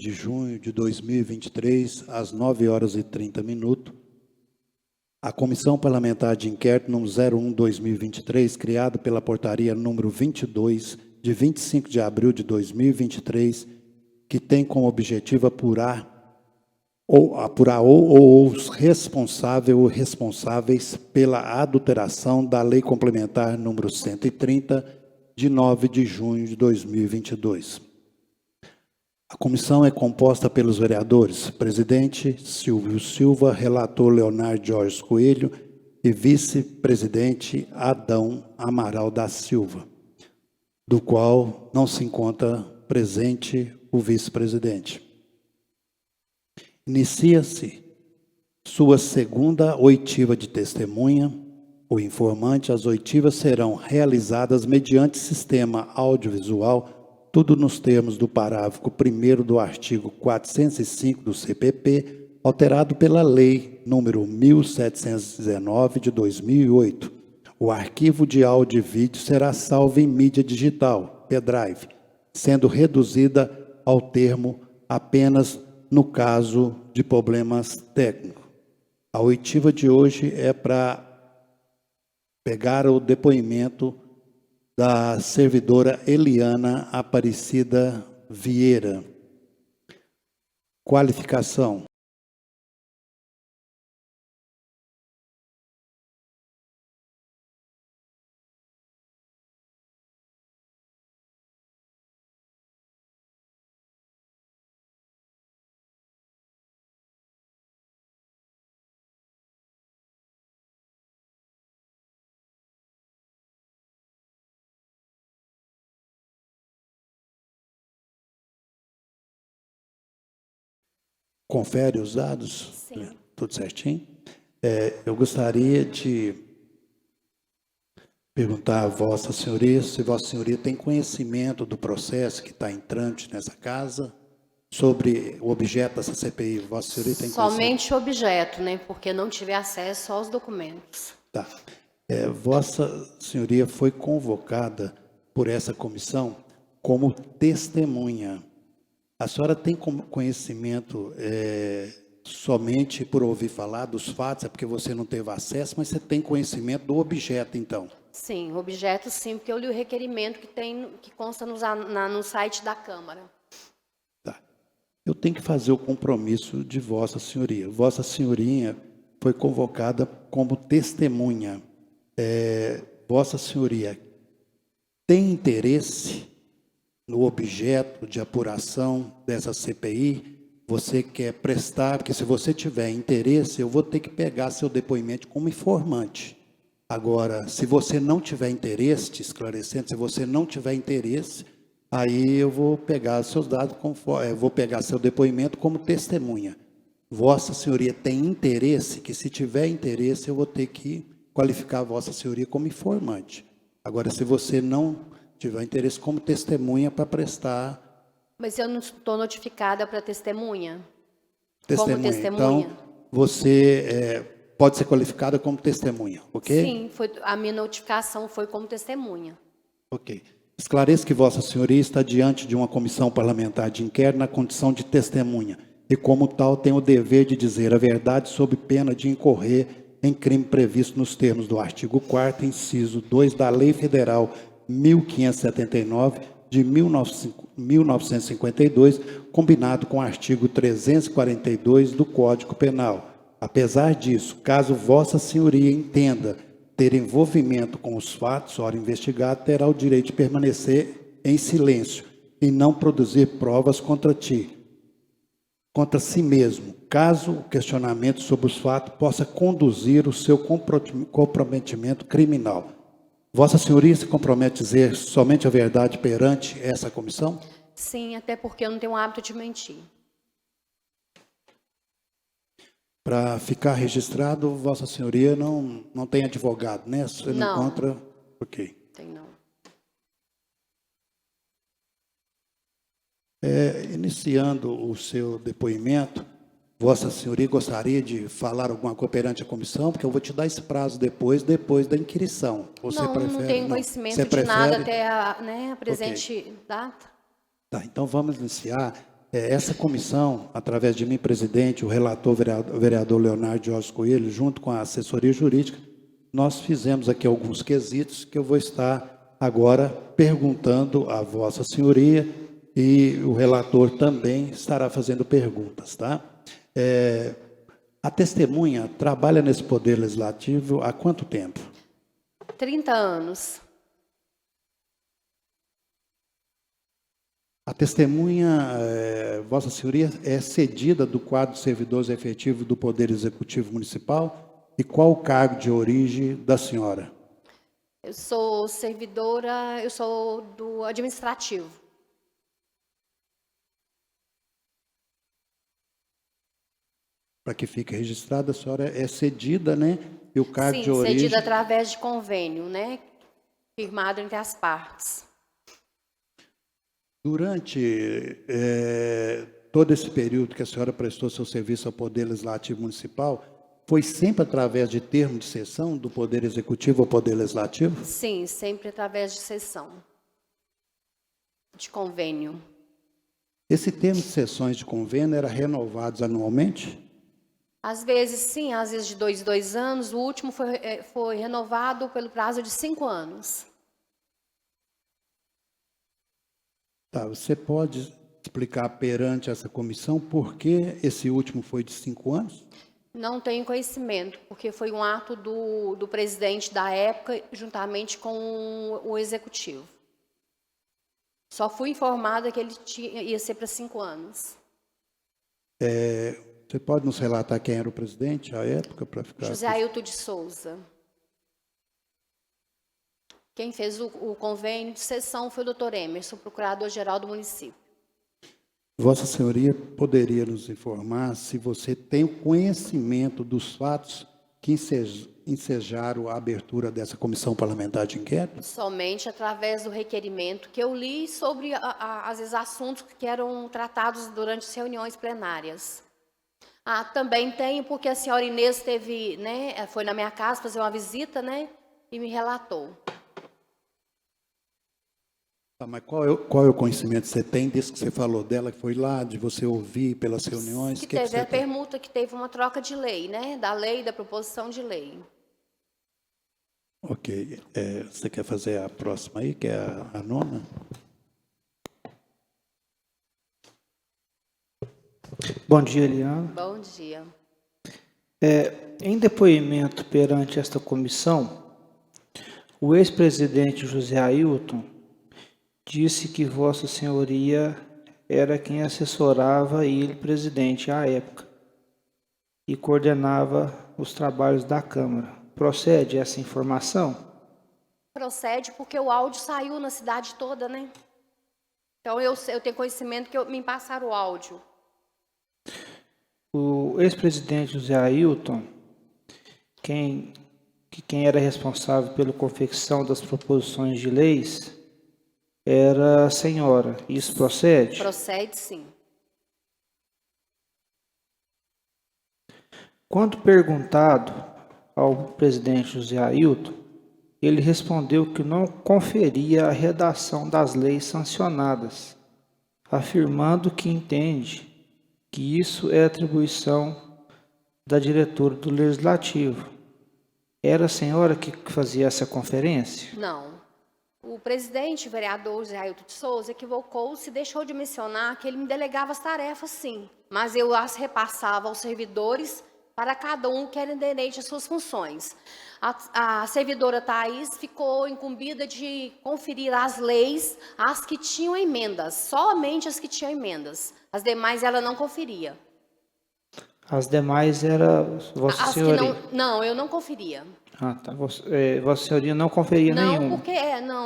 de junho de 2023, às 9h30, a Comissão Parlamentar de Inquérito número 01/2023, criada pela Portaria número 22, de 25 de abril de 2023, que tem como objetivo apurar os responsáveis ou responsáveis pela adulteração da Lei Complementar número 130, de 9 de junho de 2022. A comissão é composta pelos vereadores, presidente Silvio Silva, relator Leonardo Jorge Coelho e vice-presidente Adão Amaral da Silva, do qual não se encontra presente o vice-presidente. Inicia-se sua segunda oitiva de testemunha. O informante, as oitivas serão realizadas mediante sistema audiovisual, tudo nos termos do parágrafo 1º do artigo 405 do CPP, alterado pela Lei número 1719 de 2008. O arquivo de áudio e vídeo será salvo em mídia digital, pendrive, sendo reduzida ao termo apenas no caso de problemas técnicos. A oitiva de hoje é para pegar o depoimento da servidora Eliana Aparecida Vieira. Qualificação. Confere os dados? Sim. Tudo certinho? Eu gostaria de perguntar a Vossa Senhoria se Vossa Senhoria tem conhecimento do processo que está em trâmite nessa casa, sobre o objeto dessa CPI. Vossa Senhoria tem conhecimento? Somente o objeto, né? Porque não tive acesso aos documentos. Tá. Vossa Senhoria foi convocada por essa comissão como testemunha. A senhora tem conhecimento somente por ouvir falar dos fatos, é porque você não teve acesso, mas você tem conhecimento do objeto, então? Sim, objeto sim, porque eu li o requerimento que consta no site da Câmara. Tá. Eu tenho que fazer o compromisso de Vossa Senhoria. Vossa Senhoria foi convocada como testemunha. Vossa Senhoria tem interesse no objeto de apuração dessa CPI? Você quer prestar? Porque se você tiver interesse, eu vou ter que pegar seu depoimento como informante. Agora, se você não tiver interesse, te esclarecendo, se você não tiver interesse, aí eu vou pegar seus dados, vou pegar seu depoimento como testemunha. Vossa Senhoria tem interesse, que se tiver interesse, eu vou ter que qualificar Vossa Senhoria como informante. Agora, se você não tiver interesse como testemunha para prestar... Mas eu não estou notificada para testemunha? Testemunha. Como testemunha? Então, você pode ser qualificada como testemunha, ok? Sim, a minha notificação foi como testemunha. Ok. Esclareço que Vossa Senhoria está diante de uma comissão parlamentar de inquérito na condição de testemunha e, como tal, tem o dever de dizer a verdade sob pena de incorrer em crime previsto nos termos do artigo 4º, inciso 2 da Lei Federal 1579, de 1952, combinado com o artigo 342 do Código Penal. Apesar disso, caso Vossa Senhoria entenda ter envolvimento com os fatos, ora investigado, terá o direito de permanecer em silêncio e não produzir provas contra si mesmo, caso o questionamento sobre os fatos possa conduzir o seu comprometimento criminal. Vossa Senhoria se compromete a dizer somente a verdade perante essa comissão? Sim, até porque eu não tenho o hábito de mentir. Para ficar registrado, Vossa Senhoria não tem advogado, né? Você não encontra... Ok. Tem não. Iniciando o seu depoimento, Vossa Senhoria gostaria de falar alguma coisa perante a comissão? Porque eu vou te dar esse prazo depois da inquirição. Você prefere? Não tenho conhecimento Você de nada prefere? até a presente data. Tá, então vamos iniciar. Essa comissão, através de mim, presidente, o relator, vereador Leonardo Jorge Coelho, junto com a assessoria jurídica, nós fizemos aqui alguns quesitos que eu vou estar agora perguntando a Vossa Senhoria e o relator também estará fazendo perguntas, tá? A testemunha trabalha nesse Poder Legislativo há quanto tempo? 30 anos. A testemunha, Vossa Senhoria, é cedida do quadro de servidores efetivos do Poder Executivo Municipal? E qual o cargo de origem da senhora? Eu sou servidora, eu sou do administrativo. Para que fique registrado, a senhora é cedida, né? E o cargo Sim, de origem... cedida através de convênio, né? Firmado entre as partes. Durante todo esse período que a senhora prestou seu serviço ao Poder Legislativo Municipal, foi sempre através de termo de cessão do Poder Executivo ao Poder Legislativo? Sim, sempre através de cessão. De convênio. Esse termo de cessões de convênio era renovado anualmente? Às vezes sim, às vezes de 2 em 2 anos. O último foi renovado pelo prazo de 5 anos. Tá, você pode explicar perante essa comissão por que esse último foi de 5 anos? Não tenho conhecimento, porque foi um ato do presidente da época, juntamente com o executivo. Só fui informada que ele ia ser para 5 anos. Você pode nos relatar quem era o presidente à época? Para ficar... José Ailton de Souza. Quem fez o convênio de cessão foi o doutor Emerson, procurador-geral do município. Vossa Senhoria poderia nos informar se você tem o conhecimento dos fatos que ensejaram a abertura dessa comissão parlamentar de inquérito? Somente através do requerimento que eu li sobre, às vezes, assuntos que eram tratados durante as reuniões plenárias. Também tenho, porque a senhora Inês teve, né, foi na minha casa fazer uma visita, né, e me relatou. Tá, mas qual é o conhecimento que você tem disso que você falou dela, que foi lá, de você ouvir pelas reuniões? Que teve a permuta, que teve uma troca de lei, né, da lei, da proposição de lei. Ok. Você quer fazer a próxima aí, que é a nona? Bom dia, Eliana. Bom dia. Em depoimento perante esta comissão, o ex-presidente José Ailton disse que Vossa Senhoria era quem assessorava ele, presidente, à época, e coordenava os trabalhos da Câmara. Procede essa informação? Procede porque o áudio saiu na cidade toda, né? Então eu tenho conhecimento que me passaram o áudio. O ex-presidente José Ailton, quem era responsável pela confecção das proposições de leis, era a senhora. Isso procede? Procede, sim. Quando perguntado ao presidente José Ailton, ele respondeu que não conferia a redação das leis sancionadas, afirmando que entende que isso é atribuição da diretora do Legislativo. Era a senhora que fazia essa conferência? Não. O presidente, o vereador José Ailton de Souza, equivocou-se e deixou de mencionar que ele me delegava as tarefas, sim. Mas eu as repassava aos servidores para cada um que era inerente às suas funções. A servidora Thaís ficou incumbida de conferir as leis, as que tinham emendas, somente as que tinham emendas. As demais ela não conferia. As demais era Vossa Senhoria? Não, eu não conferia. Tá. Vossa Senhoria não conferia nenhum?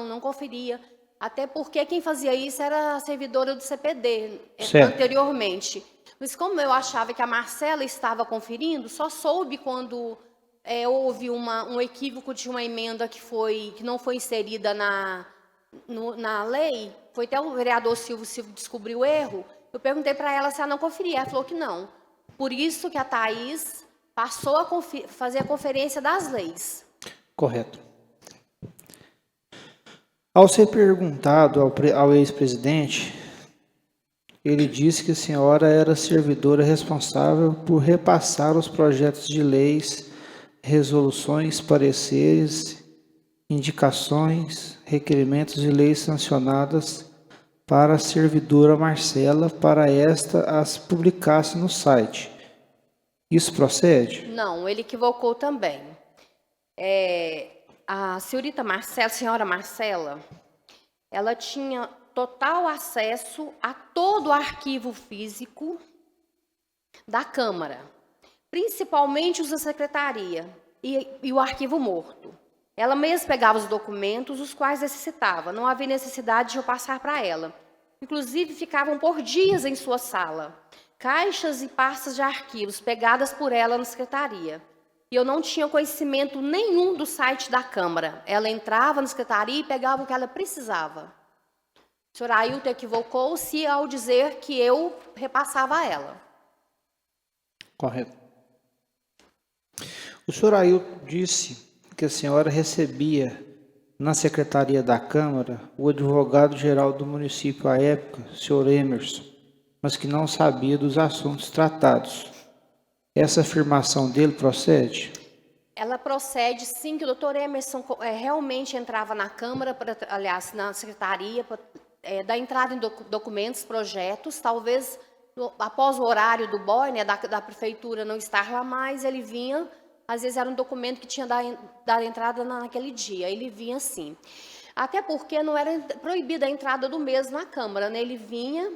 Não conferia. Até porque quem fazia isso era a servidora do CPD, anteriormente. Mas como eu achava que a Marcela estava conferindo, só soube quando houve um equívoco de uma emenda que não foi inserida na lei. Foi até o vereador Silvio descobriu o erro. Eu perguntei para ela se ela não conferia. Ela falou que não. Por isso que a Thaís passou a fazer a conferência das leis. Correto. Ao ser perguntado ao ex-presidente ele disse que a senhora era servidora responsável por repassar os projetos de leis, resoluções, pareceres, indicações, requerimentos de leis sancionadas para a servidora Marcela, para esta as publicasse no site. Isso procede? Não, ele equivocou também. A senhora Marcela, ela tinha total acesso a todo o arquivo físico da Câmara, principalmente os da secretaria e o arquivo morto. Ela mesma pegava os documentos, os quais necessitava. Não havia necessidade de eu passar para ela. Inclusive, ficavam por dias em sua sala. Caixas e pastas de arquivos pegadas por ela na secretaria. E eu não tinha conhecimento nenhum do site da Câmara. Ela entrava na secretaria e pegava o que ela precisava. O senhor Ailton equivocou-se ao dizer que eu repassava a ela. Correto. O senhor Ailton disse que a senhora recebia na secretaria da Câmara o advogado-geral do município à época, senhor Emerson, mas que não sabia dos assuntos tratados. Essa afirmação dele procede? Ela procede, sim, que o doutor Emerson realmente entrava na Câmara, aliás, na secretaria, da entrada em documentos, projetos, talvez após o horário do boy, né, da prefeitura não estar lá mais, ele vinha. Às vezes era um documento que tinha dado entrada naquele dia. Ele vinha sim. Até porque não era proibida a entrada do mesmo na Câmara, né? Ele vinha,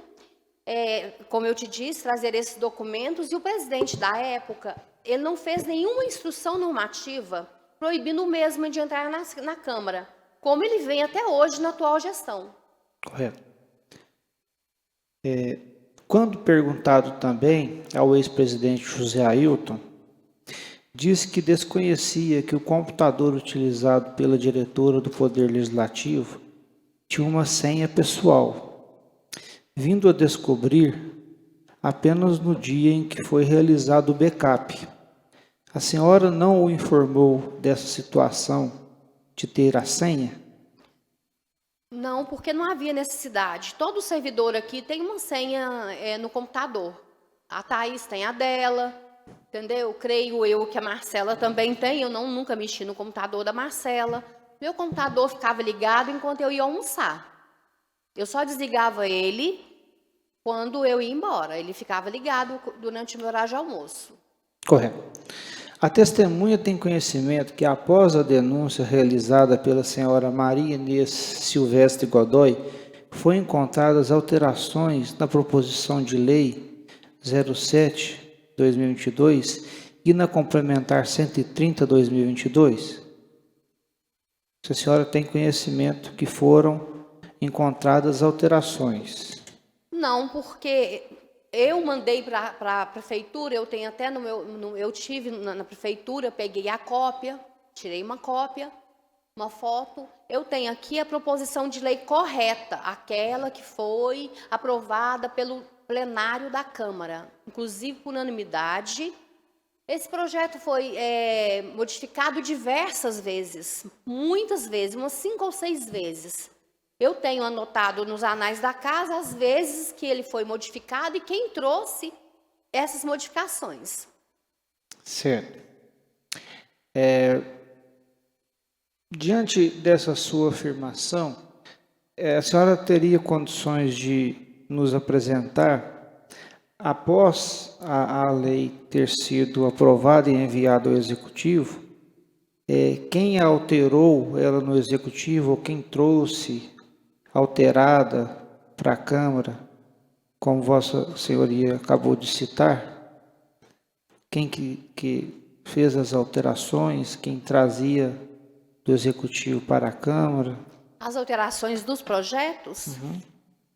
como eu te disse, trazer esses documentos. E o presidente da época, ele não fez nenhuma instrução normativa proibindo o mesmo de entrar na Câmara, como ele vem até hoje na atual gestão. Correto. Quando perguntado também ao ex-presidente José Ailton, disse que desconhecia que o computador utilizado pela diretora do Poder Legislativo tinha uma senha pessoal, vindo a descobrir apenas no dia em que foi realizado o backup. A senhora não o informou dessa situação de ter a senha? Não, porque não havia necessidade. Todo servidor aqui tem uma senha no computador. A Thaís tem a dela. Entendeu? Creio eu que a Marcela também tem. Eu nunca mexi no computador da Marcela. Meu computador ficava ligado enquanto eu ia almoçar. Eu só desligava ele quando eu ia embora. Ele ficava ligado durante o meu horário de almoço. Correto. A testemunha tem conhecimento que após a denúncia realizada pela senhora Maria Inês Silvestre Godoy, foi encontradas alterações na proposição de lei 07/2022 e na complementar 130/2022? Se a senhora tem conhecimento que foram encontradas alterações? Não, porque eu mandei para a prefeitura, eu tenho até eu tive na prefeitura, peguei a cópia, tirei uma cópia, uma foto. Eu tenho aqui a proposição de lei correta, aquela que foi aprovada pelo plenário da Câmara, inclusive por unanimidade. Esse projeto foi modificado diversas vezes, muitas vezes, umas 5 ou 6 vezes. Eu tenho anotado nos anais da casa as vezes que ele foi modificado e quem trouxe essas modificações. Certo. Diante dessa sua afirmação, a senhora teria condições de nos apresentar, após a lei ter sido aprovada e enviada ao Executivo, quem alterou ela no Executivo ou quem trouxe alterada para a Câmara, como Vossa Senhoria acabou de citar? Quem que fez as alterações, quem trazia do Executivo para a Câmara? As alterações dos projetos,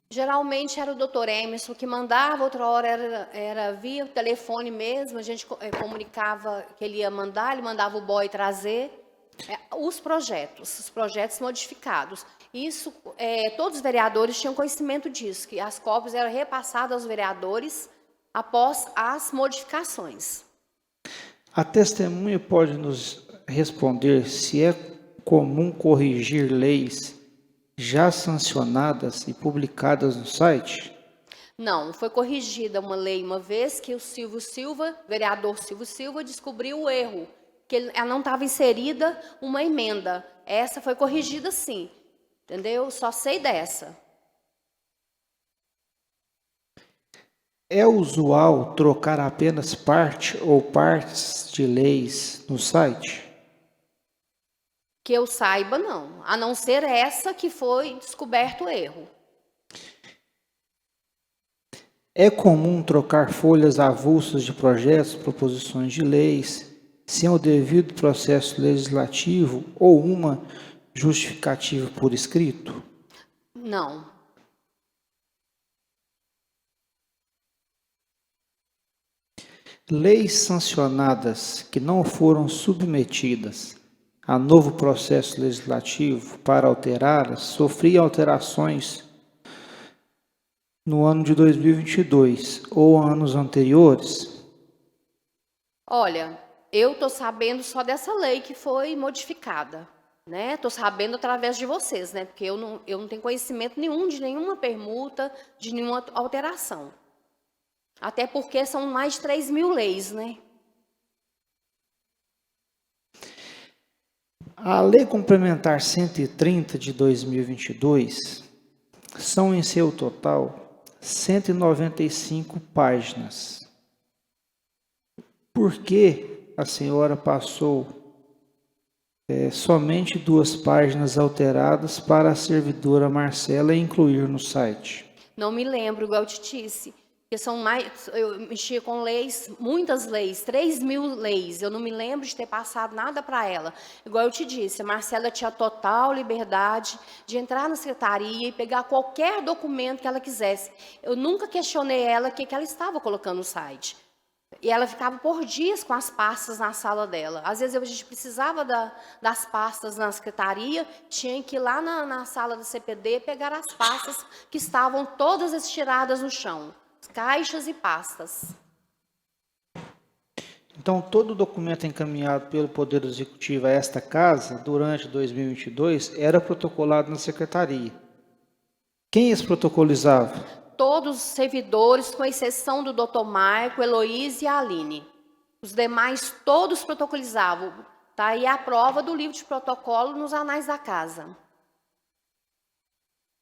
geralmente era o doutor Emerson que mandava, outra hora era via telefone mesmo, a gente comunicava que ele ia mandar, ele mandava o boy trazer os projetos modificados. Isso, todos os vereadores tinham conhecimento disso, que as cópias eram repassadas aos vereadores após as modificações. A testemunha pode nos responder se é comum corrigir leis já sancionadas e publicadas no site? Não, foi corrigida uma lei uma vez que o vereador Silvio Silva, descobriu o erro, que ela não estava inserida uma emenda. Essa foi corrigida sim, entendeu? Só sei dessa. É usual trocar apenas parte ou partes de leis no site? Que eu saiba, não. A não ser essa que foi descoberto o erro. É comum trocar folhas avulsas de projetos, proposições de leis, sem o devido processo legislativo ou uma justificativa por escrito? Não. Leis sancionadas que não foram submetidas a novo processo legislativo para alterá-las sofriam alterações no ano de 2022 ou anos anteriores? Olha, eu estou sabendo só dessa lei que foi modificada, né? Estou sabendo através de vocês, né? Porque eu não tenho conhecimento nenhum de nenhuma permuta, de nenhuma alteração. Até porque são mais de 3.000 leis, né? A Lei Complementar 130 de 2022 são, em seu total, 195 páginas. Por que a senhora passou somente 2 páginas alteradas para a servidora Marcela incluir no site? Não me lembro, igual eu te disse. Porque são mais, eu mexia com leis, muitas leis, 3.000 leis. Eu não me lembro de ter passado nada para ela. Igual eu te disse, a Marcela tinha total liberdade de entrar na secretaria e pegar qualquer documento que ela quisesse. Eu nunca questionei ela o que ela estava colocando no site. E ela ficava por dias com as pastas na sala dela. Às vezes a gente precisava das pastas na secretaria, tinha que ir lá na sala do CPD pegar as pastas que estavam todas estiradas no chão. Caixas e pastas. Então, todo documento encaminhado pelo Poder Executivo a esta casa, durante 2022, era protocolado na secretaria. Quem as protocolizava? Todos os servidores, com exceção do Dr. Maico, Heloísa e a Aline. Os demais, todos protocolizavam. Tá aí a prova do livro de protocolo nos anais da casa.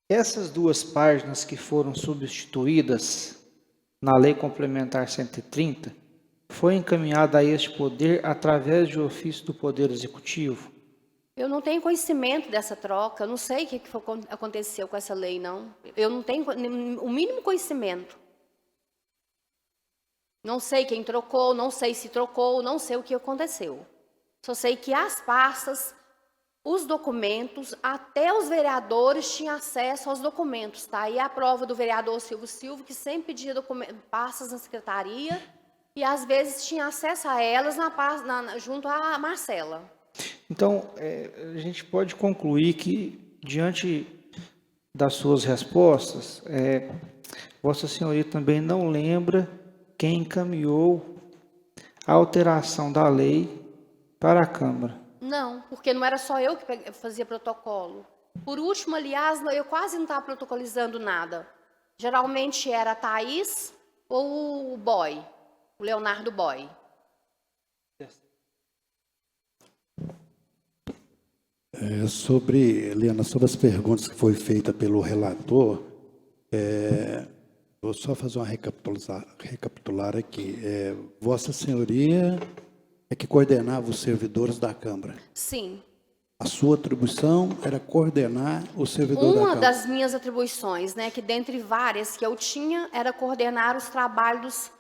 Essas 2 páginas que foram substituídas na Lei Complementar 130, foi encaminhada a este poder através de ofício do Poder Executivo? Eu não tenho conhecimento dessa troca, eu não sei o que aconteceu com essa lei, não. Eu não tenho o mínimo conhecimento. Não sei quem trocou, não sei se trocou, não sei o que aconteceu. Só sei que as pastas, os documentos, até os vereadores tinham acesso aos documentos, tá? E a prova do vereador Silvio Silva, que sempre pedia pastas na secretaria, e às vezes tinha acesso a elas junto à Marcela. Então, a gente pode concluir que, diante das suas respostas, Vossa Senhoria também não lembra quem encaminhou a alteração da lei para a Câmara. Não, porque não era só eu que fazia protocolo. Por último, aliás, eu quase não estava protocolizando nada. Geralmente era a Thaís ou o Boy, o Leonardo Boy. Eliana, sobre as perguntas que foi feita pelo relator, vou só fazer uma recapitular aqui. Vossa Senhoria é que coordenava os servidores da Câmara? Sim. A sua atribuição era coordenar o servidor da Câmara? Uma das minhas atribuições, né, que dentre várias que eu tinha, era coordenar os trabalhos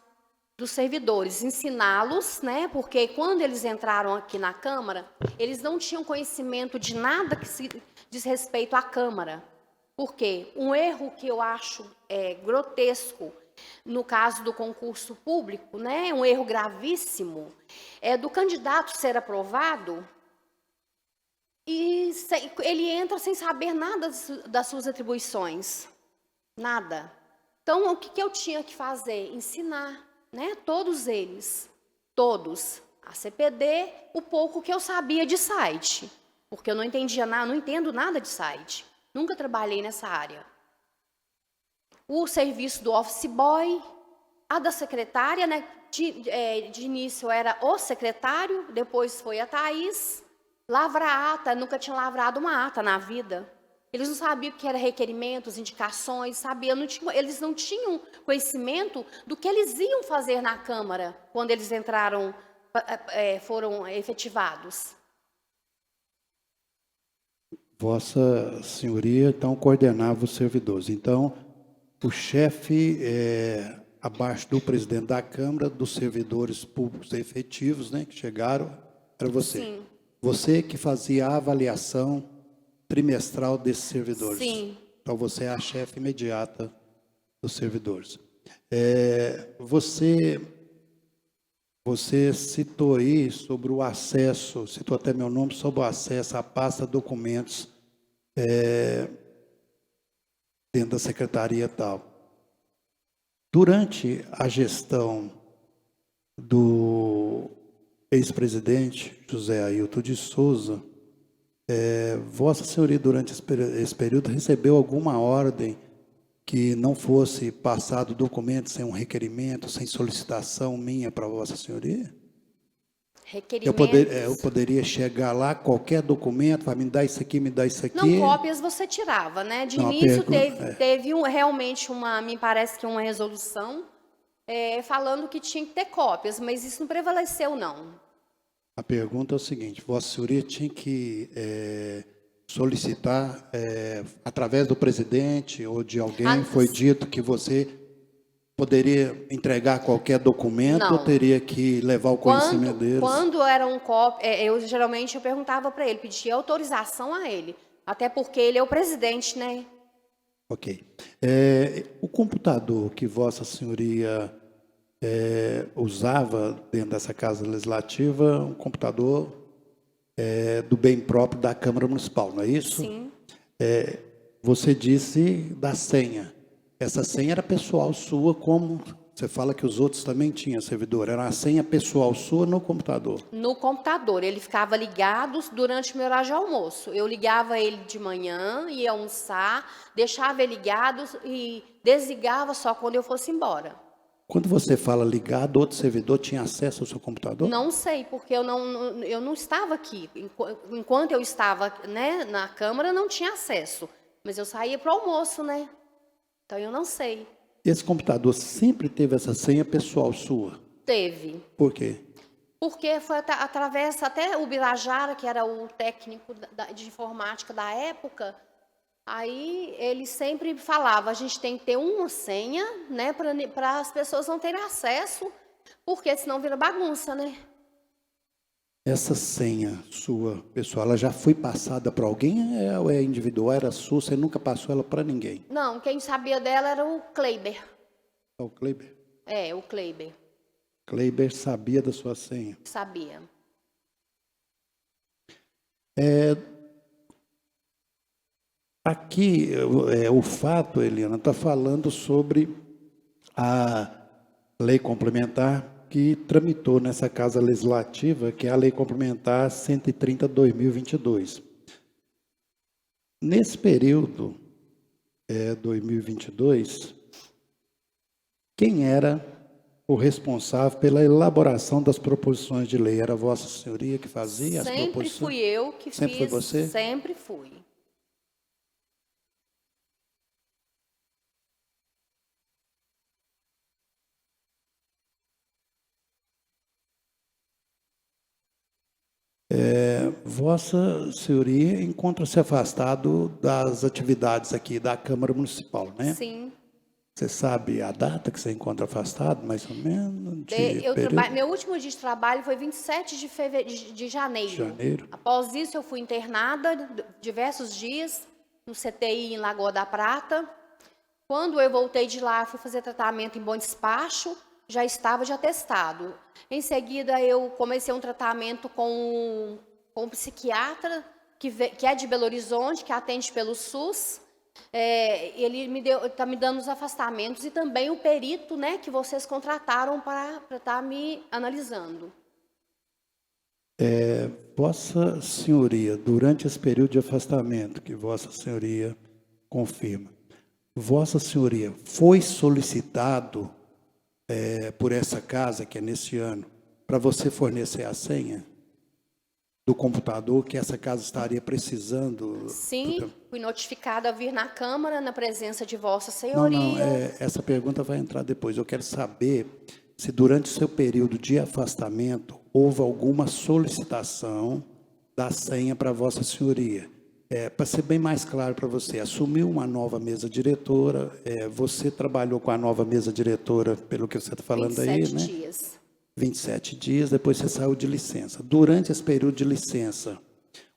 dos servidores, ensiná-los, né, porque quando eles entraram aqui na Câmara, eles não tinham conhecimento de nada que se diz respeito à Câmara. Por quê? Um erro que eu acho grotesco, no caso do concurso público, né, um erro gravíssimo, é do candidato ser aprovado e ele entra sem saber nada das suas atribuições, nada. Então, o que eu tinha que fazer? Ensinar, né, todos eles, todos, a CPD, o pouco que eu sabia de site, porque eu não entendia nada, não entendo nada de site, nunca trabalhei nessa área. o serviço do office boy, a da secretária, né? De início era o secretário, depois foi a Thaís. Lavrar ata, nunca tinha lavrado uma ata na vida. Eles não sabiam o que era requerimentos, indicações, eles não tinham conhecimento do que eles iam fazer na Câmara quando eles entraram, foram efetivados. Vossa Senhoria, então, coordenava os servidores. Então, o chefe, abaixo do presidente da Câmara, dos servidores públicos efetivos, né, que chegaram, era você. Sim. Você que fazia a avaliação trimestral desses servidores. Sim. Então, você é a chefe imediata dos servidores. Você citou aí sobre o acesso, citou até meu nome, sobre o acesso à pasta documentos dentro da secretaria e tal. Durante a gestão do ex-presidente José Ailton de Souza, Vossa Senhoria, durante esse período, recebeu alguma ordem que não fosse passado documento sem um requerimento, sem solicitação minha para Vossa Senhoria? Requerimentos. Eu poderia chegar lá, qualquer documento, vai me dar isso aqui, me dá isso aqui. Não, cópias você tirava, né? De início teve realmente me parece que uma resolução falando que tinha que ter cópias, mas isso não prevaleceu, não. A pergunta é o seguinte: Vossa Senhoria tinha que solicitar, através do presidente ou de alguém, foi dito que você poderia entregar qualquer documento ou teria que levar o conhecimento deles? Quando era um cópia, geralmente eu perguntava para ele, pedia autorização a ele, até porque ele é o presidente, né? Ok. O computador que Vossa Senhoria usava dentro dessa Casa Legislativa, um computador do bem próprio da Câmara Municipal, não é isso? Sim. Você disse da senha. Essa senha era pessoal sua, como você fala que os outros também tinham servidor. Era a senha pessoal sua no computador? No computador. Ele ficava ligado durante o meu horário de almoço. Eu ligava ele de manhã, ia almoçar, deixava ele ligado e desligava só quando eu fosse embora. Quando você fala ligado, outro servidor tinha acesso ao seu computador? Não sei, porque eu não estava aqui. Enquanto eu estava, né, na Câmara, não tinha acesso. Mas eu saía para o almoço, né? Então eu não sei. Esse computador sempre teve essa senha pessoal sua? Teve. Por quê? Porque foi através, até o Birajara, que era o técnico de informática da época, aí ele sempre falava, a gente tem que ter uma senha, né, para as pessoas não terem acesso, porque senão vira bagunça, né? Essa senha sua, pessoal, ela já foi passada para alguém ou é individual, era sua, você nunca passou ela para ninguém? Não, quem sabia dela era o Kleiber. É o Kleiber? O Kleiber. Kleiber sabia da sua senha? Sabia. Aqui, o fato, Eliana, está falando sobre a lei complementar que tramitou nessa Casa Legislativa, que é a Lei Complementar 130/2022. Nesse período, 2022, quem era o responsável pela elaboração das proposições de lei? Era Vossa Senhoria que fazia as proposições? Sempre fui eu que Sempre fiz. foi você? Sempre fui. Vossa Senhoria encontra-se afastado das atividades aqui da Câmara Municipal, né? Sim. Você sabe a data que você encontra afastado, mais ou menos? Meu último dia de trabalho foi 27 de janeiro. Após isso, eu fui internada diversos dias no CTI em Lagoa da Prata. Quando eu voltei de lá, fui fazer tratamento em Bom Despacho, já estava de atestado. Em seguida, eu comecei um tratamento com um psiquiatra, que é de Belo Horizonte, que atende pelo SUS. Ele está me dando os afastamentos e também o perito, né, que vocês contrataram para estar me analisando. Vossa Senhoria, durante esse período de afastamento que Vossa Senhoria confirma, Vossa Senhoria, foi solicitado por essa casa, que é nesse ano, para você fornecer a senha do computador, que essa casa estaria precisando? Sim, fui notificada a vir na Câmara, na presença de Vossa Não, Senhoria. essa pergunta vai entrar depois. Eu quero saber se durante o seu período de afastamento houve alguma solicitação da senha para Vossa Senhoria. Para ser bem mais claro para você, assumiu uma nova mesa diretora, você trabalhou com a nova mesa diretora, pelo que você está falando aí, 27 né? dias. 27 dias, depois você saiu de licença. Durante esse período de licença,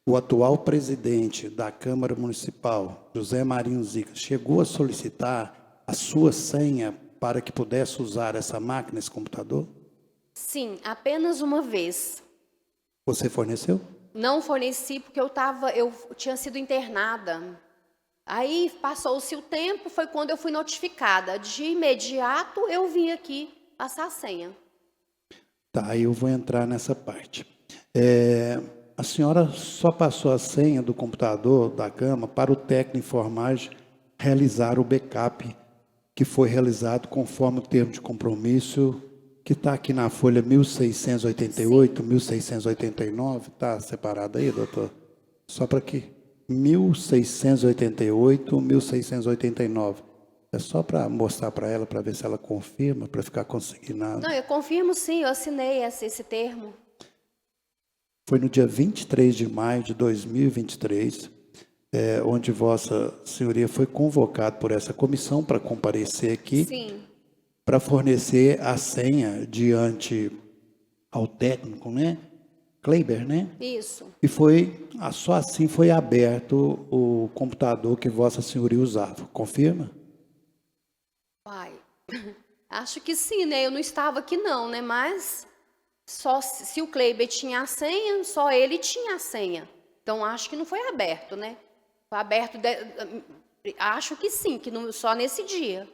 o atual presidente da Câmara Municipal, José Marinho Zica, chegou a solicitar a sua senha para que pudesse usar essa máquina, esse computador? Sim, apenas uma vez. Você forneceu? Não forneci porque eu tinha sido internada. Aí passou-se o tempo, foi quando eu fui notificada. De imediato eu vim aqui passar a senha. Tá, eu vou entrar nessa parte. A senhora só passou a senha do computador da Câmara para o técnico de enfermagem realizar o backup que foi realizado conforme o termo de compromisso que está aqui na folha 1688, 1689, está separado aí, doutor? Só para aqui. 1688, 1689. É só para mostrar para ela, para ver se ela confirma, para ficar consignado. Não, eu confirmo sim, eu assinei esse termo. Foi no dia 23 de maio de 2023, onde Vossa Senhoria foi convocado por essa comissão para comparecer aqui. Sim. Para fornecer a senha diante ao técnico, né? Kleiber, né? Isso. E só assim foi aberto o computador que Vossa Senhoria usava. Confirma? Pai, acho que sim, né? Eu não estava aqui não, né? Mas só se o Kleiber tinha a senha, só ele tinha a senha. Então acho que não foi aberto, né? Foi aberto, acho que sim, que só nesse dia.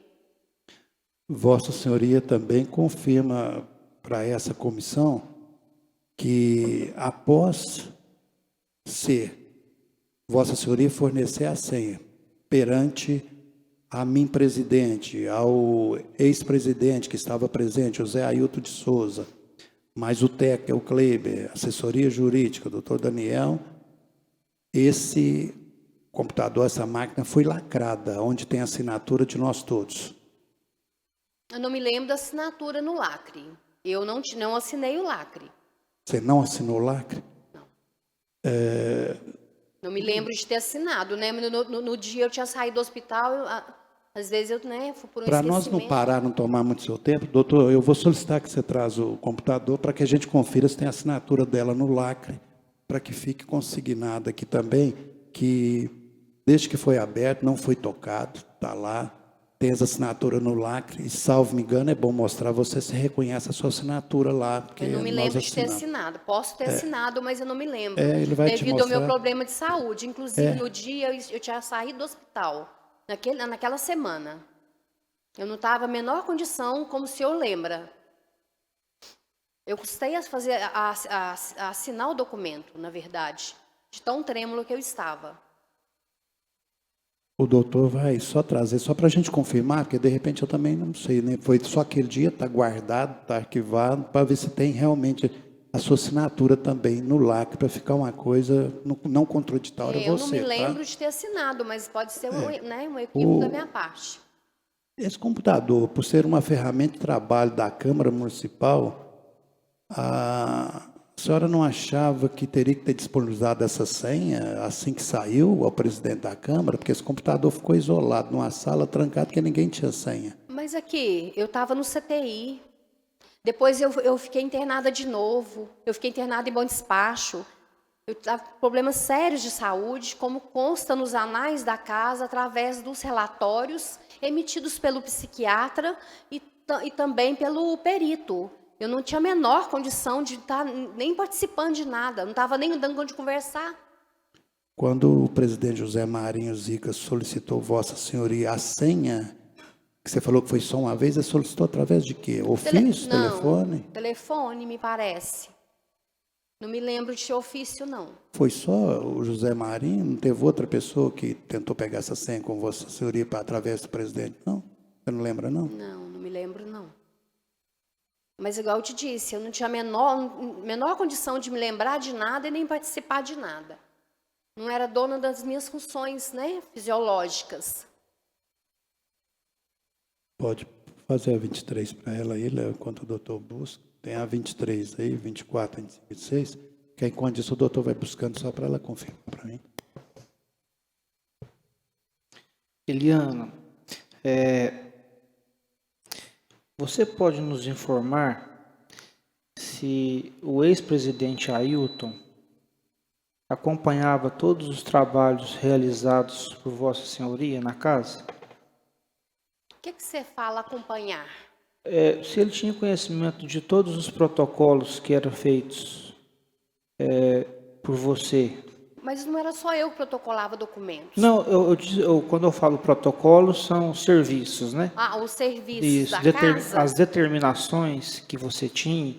Vossa Senhoria também confirma para essa comissão que após Vossa Senhoria fornecer a senha perante a mim presidente, ao ex-presidente que estava presente, José Ailton de Souza, mais o técnico, o Kleiber, assessoria jurídica, o doutor Daniel, esse computador, essa máquina foi lacrada, onde tem a assinatura de nós todos. Eu não me lembro da assinatura no lacre. Eu não assinei o lacre. Você não assinou o lacre? Não. Não me lembro de ter assinado, né? No dia eu tinha saído do hospital, às vezes eu, né, fui por um Para nós não parar, não tomar muito seu tempo, doutor, eu vou solicitar que você traz o computador para que a gente confira se tem a assinatura dela no lacre, para que fique consignado aqui também, que desde que foi aberto, não foi tocado, está lá, tem as assinaturas no lacre, e salvo me engano, é bom mostrar, você se reconhece a sua assinatura lá. Porque eu não me lembro de ter assinado. Posso ter assinado, mas eu não me lembro. Ele vai te devido ao meu mostrar. problema de saúde. Inclusive, no dia eu tinha saído do hospital, naquela semana. Eu não estava na menor condição, como o senhor lembra. Eu custei a assinar o documento, na verdade, de tão trêmulo que eu estava. O doutor vai só trazer, só para a gente confirmar, porque de repente eu também não sei, né? Foi só aquele dia, está guardado, está arquivado, para ver se tem realmente a sua assinatura também no lacre, para ficar uma coisa não contraditória. Eu não me lembro de ter assinado, mas pode ser um equívoco da minha parte. Esse computador, por ser uma ferramenta de trabalho da Câmara Municipal, a senhora não achava que teria que ter disponibilizado essa senha assim que saiu ao presidente da Câmara? Porque esse computador ficou isolado numa sala trancada porque ninguém tinha senha. Mas aqui, eu estava no CTI. Depois eu fiquei internada de novo. Eu fiquei internada em bom despacho. Eu estava com problemas sérios de saúde, como consta nos anais da casa, através dos relatórios emitidos pelo psiquiatra e também pelo perito. Eu não tinha a menor condição de estar nem participando de nada, não estava nem dando conta de conversar. Quando o presidente José Marinho Zica solicitou Vossa Senhoria a senha, que você falou que foi só uma vez, ele solicitou através de quê? Ofício, telefone? Telefone, me parece. Não me lembro de ofício, não. Foi só o José Marinho? Não teve outra pessoa que tentou pegar essa senha com Vossa Senhoria através do presidente, não? Você não lembra, não? Não, não me lembro, não. Mas igual eu te disse, eu não tinha a menor condição de me lembrar de nada e nem participar de nada. Não era dona das minhas funções, né, fisiológicas. Pode fazer a 23 para ela aí, Léo, enquanto o doutor busca. Tem a 23 aí, 24, 26. Que enquanto isso o doutor vai buscando só para ela confirmar para mim. Eliana, você pode nos informar se o ex-presidente Ailton acompanhava todos os trabalhos realizados por Vossa Senhoria na casa? O que você fala acompanhar? Se ele tinha conhecimento de todos os protocolos que eram feitos por você. Mas não era só eu que protocolava documentos. Não, quando eu falo protocolo, são serviços, né? Ah, os serviços Isso, da casa? as determinações que você tinha,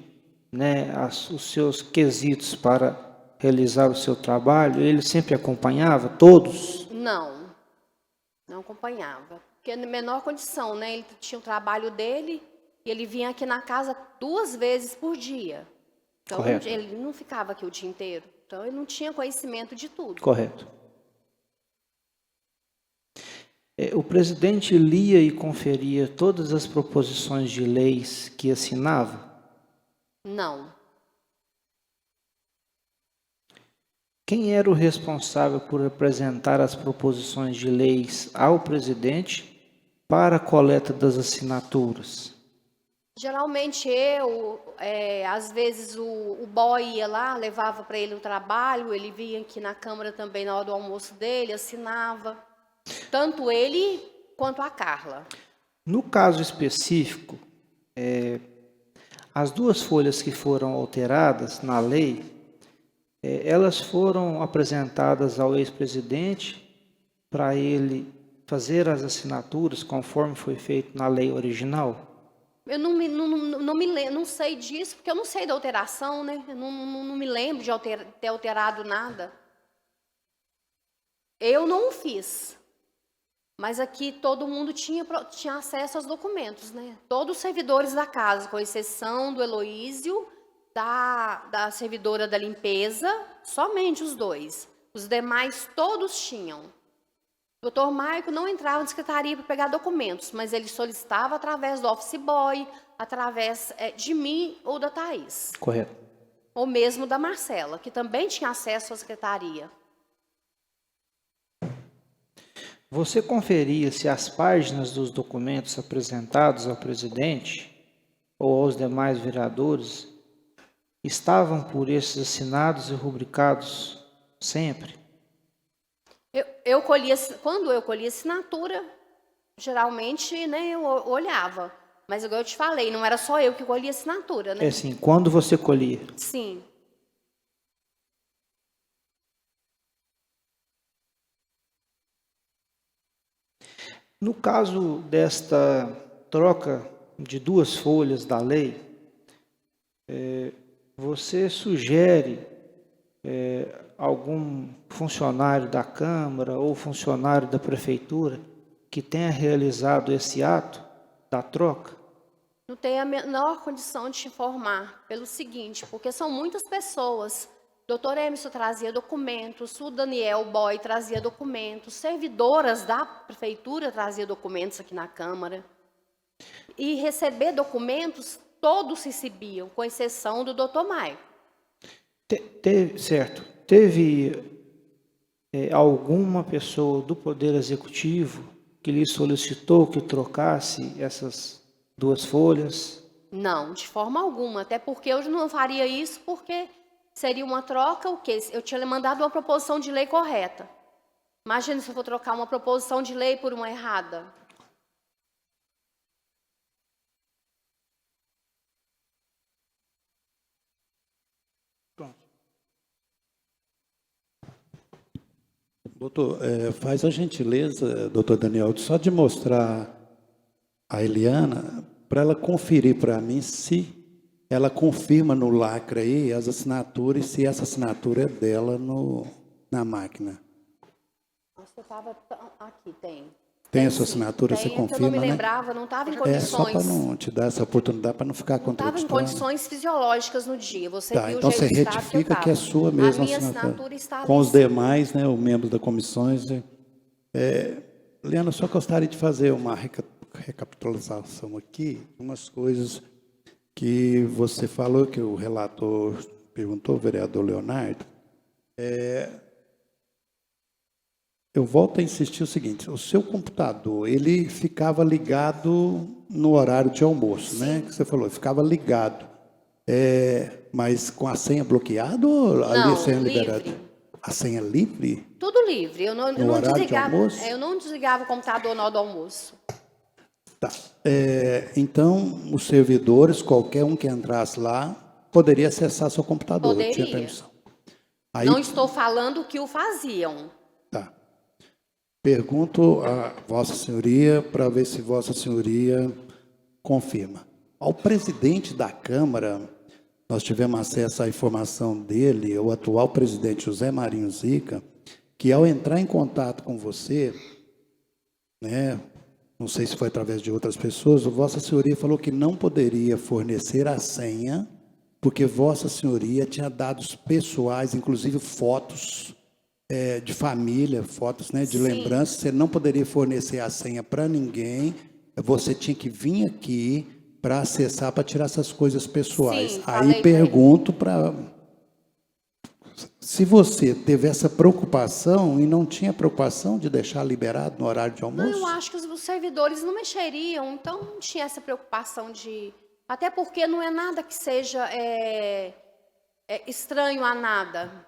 né, os seus quesitos para realizar o seu trabalho, ele sempre acompanhava todos? Não, não acompanhava. Porque na menor condição, né? Ele tinha o trabalho dele e ele vinha aqui na casa 2 vezes por dia. Então, Correto. ele não ficava aqui o dia inteiro. Então, ele não tinha conhecimento de tudo. Correto. O presidente lia e conferia todas as proposições de leis que assinava? Não. Quem era o responsável por apresentar as proposições de leis ao presidente para a coleta das assinaturas? Geralmente às vezes o boy ia lá, levava para ele o trabalho, ele vinha aqui na Câmara também na hora do almoço dele, assinava. Tanto ele quanto a Carla. No caso específico, as 2 folhas que foram alteradas na lei, elas foram apresentadas ao ex-presidente para ele fazer as assinaturas conforme foi feito na lei original? Eu não sei disso, porque eu não sei da alteração, né? Eu não me lembro de ter alterado nada. Eu não o fiz. Mas aqui todo mundo tinha acesso aos documentos, né? Todos os servidores da casa, com exceção do Heloísio, da servidora da limpeza, somente os 2. Os demais todos tinham. O Dr. Maico não entrava na secretaria para pegar documentos, mas ele solicitava através do office boy, através de mim ou da Thaís. Correto. Ou mesmo da Marcela, que também tinha acesso à secretaria. Você conferia se as páginas dos documentos apresentados ao presidente ou aos demais vereadores estavam por esses assinados e rubricados sempre? Quando eu colhia assinatura, geralmente, né, eu olhava. Mas igual eu te falei, não era só eu que colhia assinatura, né? Assim, quando você colhia? Sim. No caso desta troca de 2 folhas da lei, você sugere algum funcionário da Câmara ou funcionário da Prefeitura que tenha realizado esse ato da troca? Não tenho a menor condição de te informar, pelo seguinte, porque são muitas pessoas. O Dr. Emerson trazia documentos, o Daniel Boy trazia documentos, servidoras da Prefeitura traziam documentos aqui na Câmara. E receber documentos, todos recebiam, com exceção do Dr. Maico. Certo. Teve alguma pessoa do Poder Executivo que lhe solicitou que trocasse essas 2 folhas? Não, de forma alguma. Até porque eu não faria isso, porque seria uma troca, o quê? Eu tinha mandado uma proposição de lei correta. Imagina se eu for trocar uma proposição de lei por uma errada. Doutor, faz a gentileza, doutor Daniel, só de mostrar a Eliana, para ela conferir para mim se ela confirma no lacre aí as assinaturas, se essa assinatura é dela na máquina. Você estava aqui, tem. Tem a sua Sim, assinatura, você tem, é que eu não confirma, me né? lembrava, não estava em É só para condições. não te dar essa oportunidade, para não ficar Não estava em contraditório. condições fisiológicas no dia. Você Tá, viu então o você jeito estado que eu retifica que é estava. sua mesma A minha assinatura. assinatura está Com ali, os sim. demais, né, os membros da comissões. Leandro, só gostaria de fazer uma recapitulação aqui, umas coisas que você falou, que o relator perguntou, o vereador Leonardo. Eu volto a insistir o seguinte, o seu computador, ele ficava ligado no horário de almoço, né? Que você falou, ficava ligado. Mas com a senha bloqueada ou ali a Não, senha liberada? livre. A senha livre? Tudo livre. Eu No não horário de desligava, almoço? eu não desligava o computador na hora do almoço. Tá. Então, os servidores, qualquer um que entrasse lá, poderia acessar seu computador, tinha Poderia. permissão. Aí, Não estou falando que o faziam. tá. Pergunto a Vossa Senhoria para ver se Vossa Senhoria confirma. Ao presidente da Câmara, nós tivemos acesso à informação dele, o atual presidente José Marinho Zica, que ao entrar em contato com você, né, não sei se foi através de outras pessoas, o Vossa Senhoria falou que não poderia fornecer a senha, porque Vossa Senhoria tinha dados pessoais, inclusive fotos de família, fotos, né, de Sim. lembrança, você não poderia fornecer a senha para ninguém, você tinha que vir aqui para acessar, para tirar essas coisas pessoais. Sim, Aí falei pergunto para... Se você teve essa preocupação e não tinha preocupação de deixar liberado no horário de almoço? Não, eu acho que os servidores não mexeriam, então não tinha essa preocupação de... Até porque não é nada que seja estranho a nada.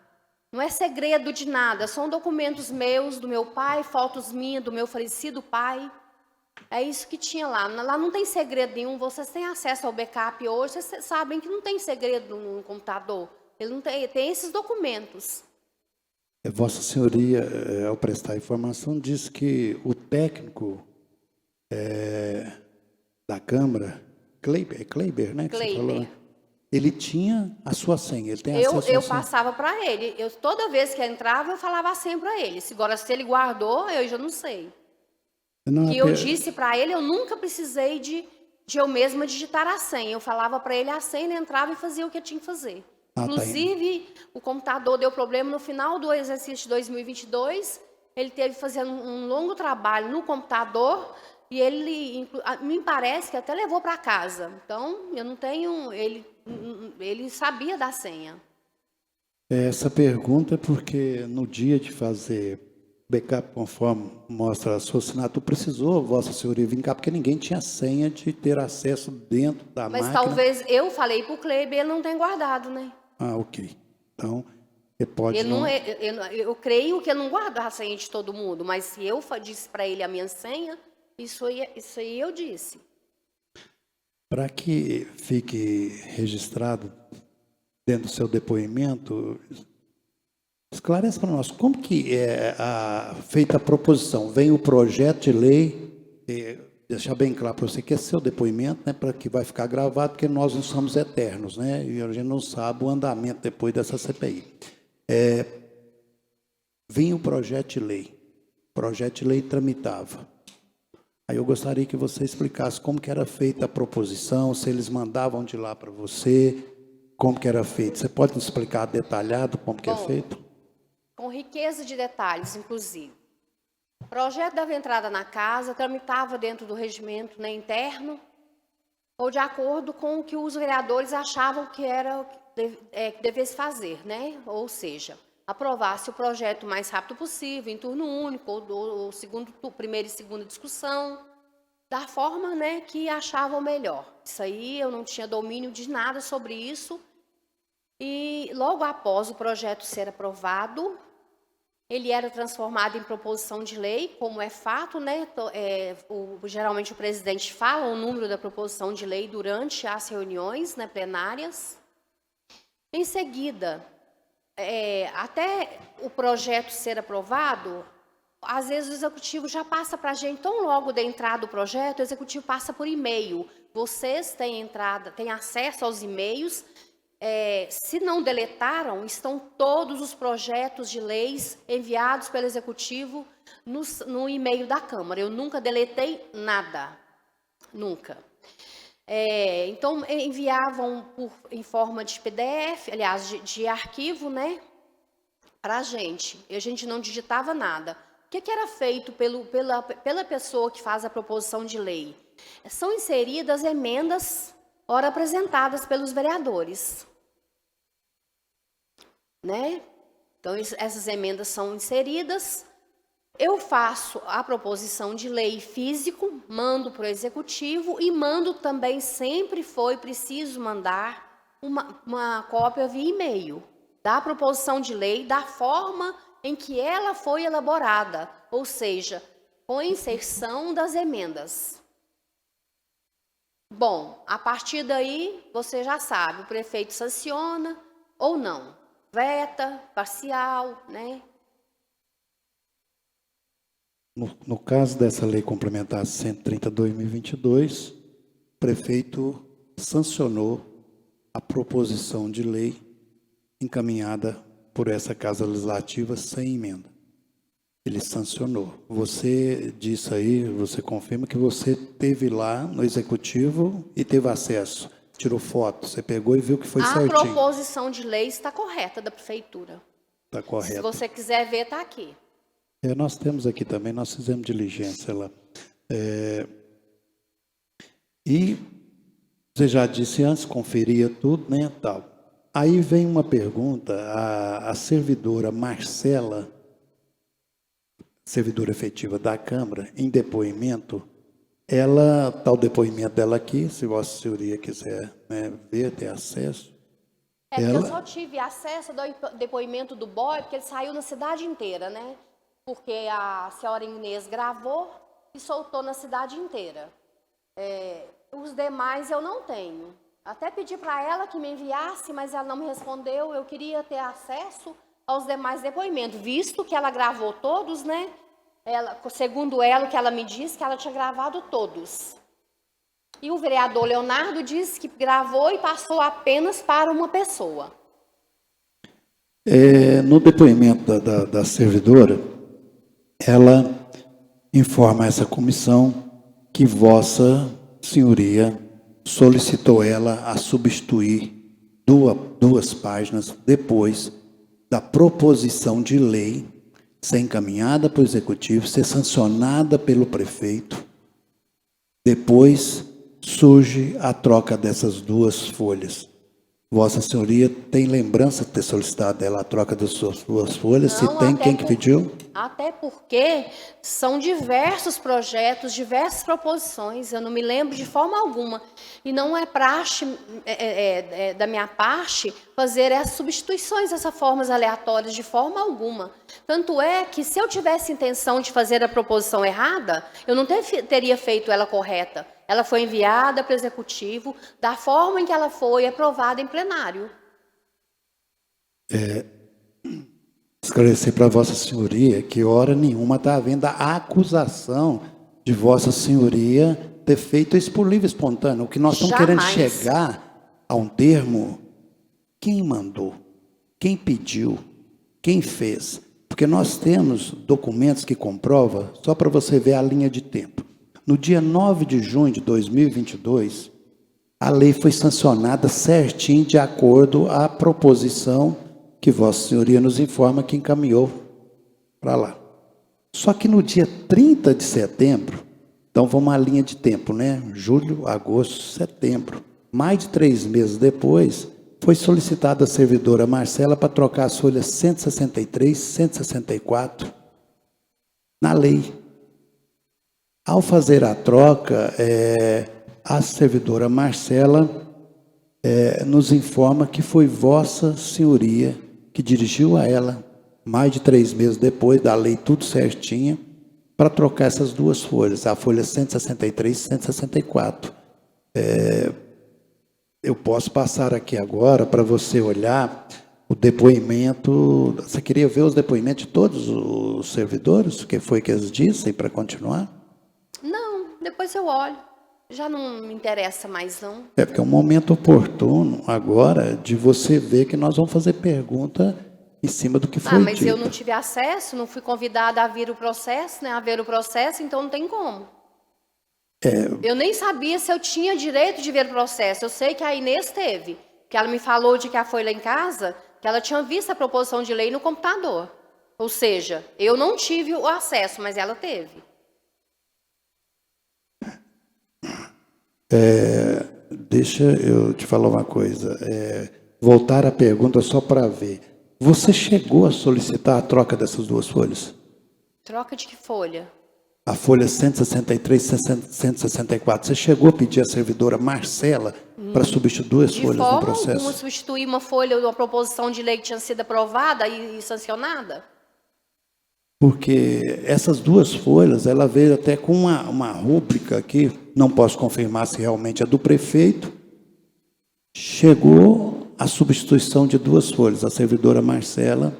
Não é segredo de nada, são documentos meus, do meu pai, fotos minhas, do meu falecido pai. É isso que tinha lá. Lá não tem segredo nenhum, vocês têm acesso ao backup hoje, vocês sabem que não tem segredo no computador. Ele não tem esses documentos. Vossa Senhoria, ao prestar informação, disse que o técnico da Câmara, Kleiber, né? Que você falou, ele tinha a sua senha, ele tem acesso à Eu senha. passava para ele. Toda vez que entrava, eu falava sempre para ele. Agora, se ele guardou, eu já não sei. Não, Que eu disse para ele, eu nunca precisei de eu mesma digitar a senha. Eu falava para ele a senha, ele entrava e fazia o que eu tinha que fazer. Inclusive, o computador deu problema no final do exercício de 2022. Ele teve que fazer um longo trabalho no computador e ele, me parece que até levou para casa. Então, eu não tenho... Ele sabia da senha. Essa pergunta é porque no dia de fazer backup conforme mostra a sua assinatura, precisou Vossa Senhoria vir cá, porque ninguém tinha senha de ter acesso dentro da máquina. Mas talvez eu falei para o Kleiber, ele não tem guardado, né? Ah, ok. Então, ele pode Eu creio que ele não guarda a senha de todo mundo, mas se eu disse para ele a minha senha, isso aí eu disse. Para que fique registrado dentro do seu depoimento, esclarece para nós como que é feita a proposição. Vem o projeto de lei, deixar bem claro para você que é seu depoimento, né, para que vai ficar gravado, porque nós não somos eternos, né, e a gente não sabe o andamento depois dessa CPI. Vinha o projeto de lei tramitava. Aí eu gostaria que você explicasse como que era feita a proposição, se eles mandavam de lá para você, como que era feito. Você pode nos explicar detalhado como que é feito? Com riqueza de detalhes, inclusive. O projeto dava entrada na casa, tramitava dentro do regimento, né, interno, ou de acordo com o que os vereadores achavam que era que devesse fazer, né? Ou seja, aprovasse o projeto o mais rápido possível, em turno único, ou primeira e segunda discussão, da forma, né, que achavam melhor. Isso aí eu não tinha domínio de nada sobre isso. E logo após o projeto ser aprovado, ele era transformado em proposição de lei, como é fato, né? Geralmente o presidente fala o número da proposição de lei durante as reuniões, né, plenárias. Em seguida, até o projeto ser aprovado, às vezes o executivo já passa para a gente, tão logo da entrada do projeto, o executivo passa por e-mail. Vocês têm acesso aos e-mails. Se não deletaram, estão todos os projetos de leis enviados pelo executivo no e-mail da Câmara. Eu nunca deletei nada, nunca. Então, enviavam em forma de PDF, aliás, de arquivo, né, para a gente. E a gente não digitava nada. O que era feito pela pessoa que faz a proposição de lei? São inseridas emendas, ora apresentadas pelos vereadores. Né? Então, essas emendas são inseridas. Eu faço a proposição de lei físico, mando para o executivo e mando também, sempre foi preciso mandar uma cópia via e-mail da proposição de lei, da forma em que ela foi elaborada, ou seja, com a inserção das emendas. Bom, a partir daí, você já sabe, o prefeito sanciona ou não, veta, parcial, né? No caso dessa lei complementar 130/2022, o prefeito sancionou a proposição de lei encaminhada por essa Casa Legislativa sem emenda. Ele sancionou. Você disse aí, você confirma que você esteve lá no Executivo e teve acesso, tirou foto, você pegou e viu que foi certinho. A proposição de lei está correta da Prefeitura. Está correta. Se você quiser ver, está aqui. Nós temos aqui também, nós fizemos diligência lá. E você já disse antes, conferia tudo, né, tal. Aí vem uma pergunta, a servidora Marcela, servidora efetiva da Câmara, em depoimento, ela, está o depoimento dela aqui, se Vossa Senhoria quiser, né, ver, ter acesso. Porque eu só tive acesso ao depoimento do boy, porque ele saiu na cidade inteira, né? Porque a senhora Inês gravou e soltou na cidade inteira. Os demais eu não tenho. Até pedi para ela que me enviasse, mas ela não me respondeu. Eu queria ter acesso aos demais depoimentos, visto que ela gravou todos, né? Segundo ela, o que ela me disse, que ela tinha gravado todos. E o vereador Leonardo disse que gravou e passou apenas para uma pessoa. No depoimento da servidora, ela informa a essa comissão que Vossa Senhoria solicitou ela a substituir duas páginas depois da proposição de lei ser encaminhada para o Executivo, ser sancionada pelo prefeito. Depois surge a troca dessas duas folhas. Vossa Senhoria tem lembrança de ter solicitado ela a troca das suas duas folhas? Não, se tem, quem que pediu? Até porque são diversos projetos, diversas proposições, eu não me lembro de forma alguma. E não é praxe da minha parte fazer essas substituições, essas formas aleatórias, de forma alguma. Tanto é que se eu tivesse intenção de fazer a proposição errada, eu não teria feito ela correta. Ela foi enviada para o Executivo da forma em que ela foi aprovada em plenário. Esclarecer para Vossa Senhoria que hora nenhuma está havendo a acusação de Vossa Senhoria ter feito isso por livre e espontâneo. O que nós estamos querendo chegar a um termo, quem mandou, quem pediu, quem fez. Porque nós temos documentos que comprovam, só para você ver a linha de tempo. No dia 9 de junho de 2022, a lei foi sancionada certinho de acordo à proposição que Vossa Senhoria nos informa que encaminhou para lá. Só que no dia 30 de setembro, então vamos à linha de tempo, né? Julho, agosto, setembro. Mais de 3 meses depois, foi solicitada a servidora Marcela para trocar as folhas 163, 164 na lei. Ao fazer a troca, a servidora Marcela nos informa que foi Vossa Senhoria que dirigiu a ela, mais de 3 meses depois da lei tudo certinha, para trocar essas duas folhas, a folha 163 e 164. Eu posso passar aqui agora para você olhar o depoimento. Você queria ver os depoimentos de todos os servidores? O que foi que eles dissem para continuar? Não, depois eu olho. Já não me interessa mais, não. É porque é um momento oportuno agora de você ver que nós vamos fazer pergunta em cima do que foi Mas dito. eu não tive acesso, não fui convidada a vir o processo, né? A ver o processo, então não tem como. Eu nem sabia se eu tinha direito de ver o processo. Eu sei que a Inês teve, que ela me falou de que ela foi lá em casa, que ela tinha visto a proposição de lei no computador. Ou seja, eu não tive o acesso, mas ela teve. Deixa eu te falar uma coisa. Voltar à pergunta só para ver. Você chegou a solicitar a troca dessas duas folhas? Troca de que folha? A folha 163 e 164. Você chegou a pedir à servidora Marcela para substituir duas folhas no De forma processo? alguma substituir uma folha de uma proposição de lei que tinha sido aprovada e sancionada? Porque essas duas folhas, ela veio até com uma rúbrica aqui, não posso confirmar se realmente é do prefeito. Chegou a substituição de duas folhas. A servidora Marcela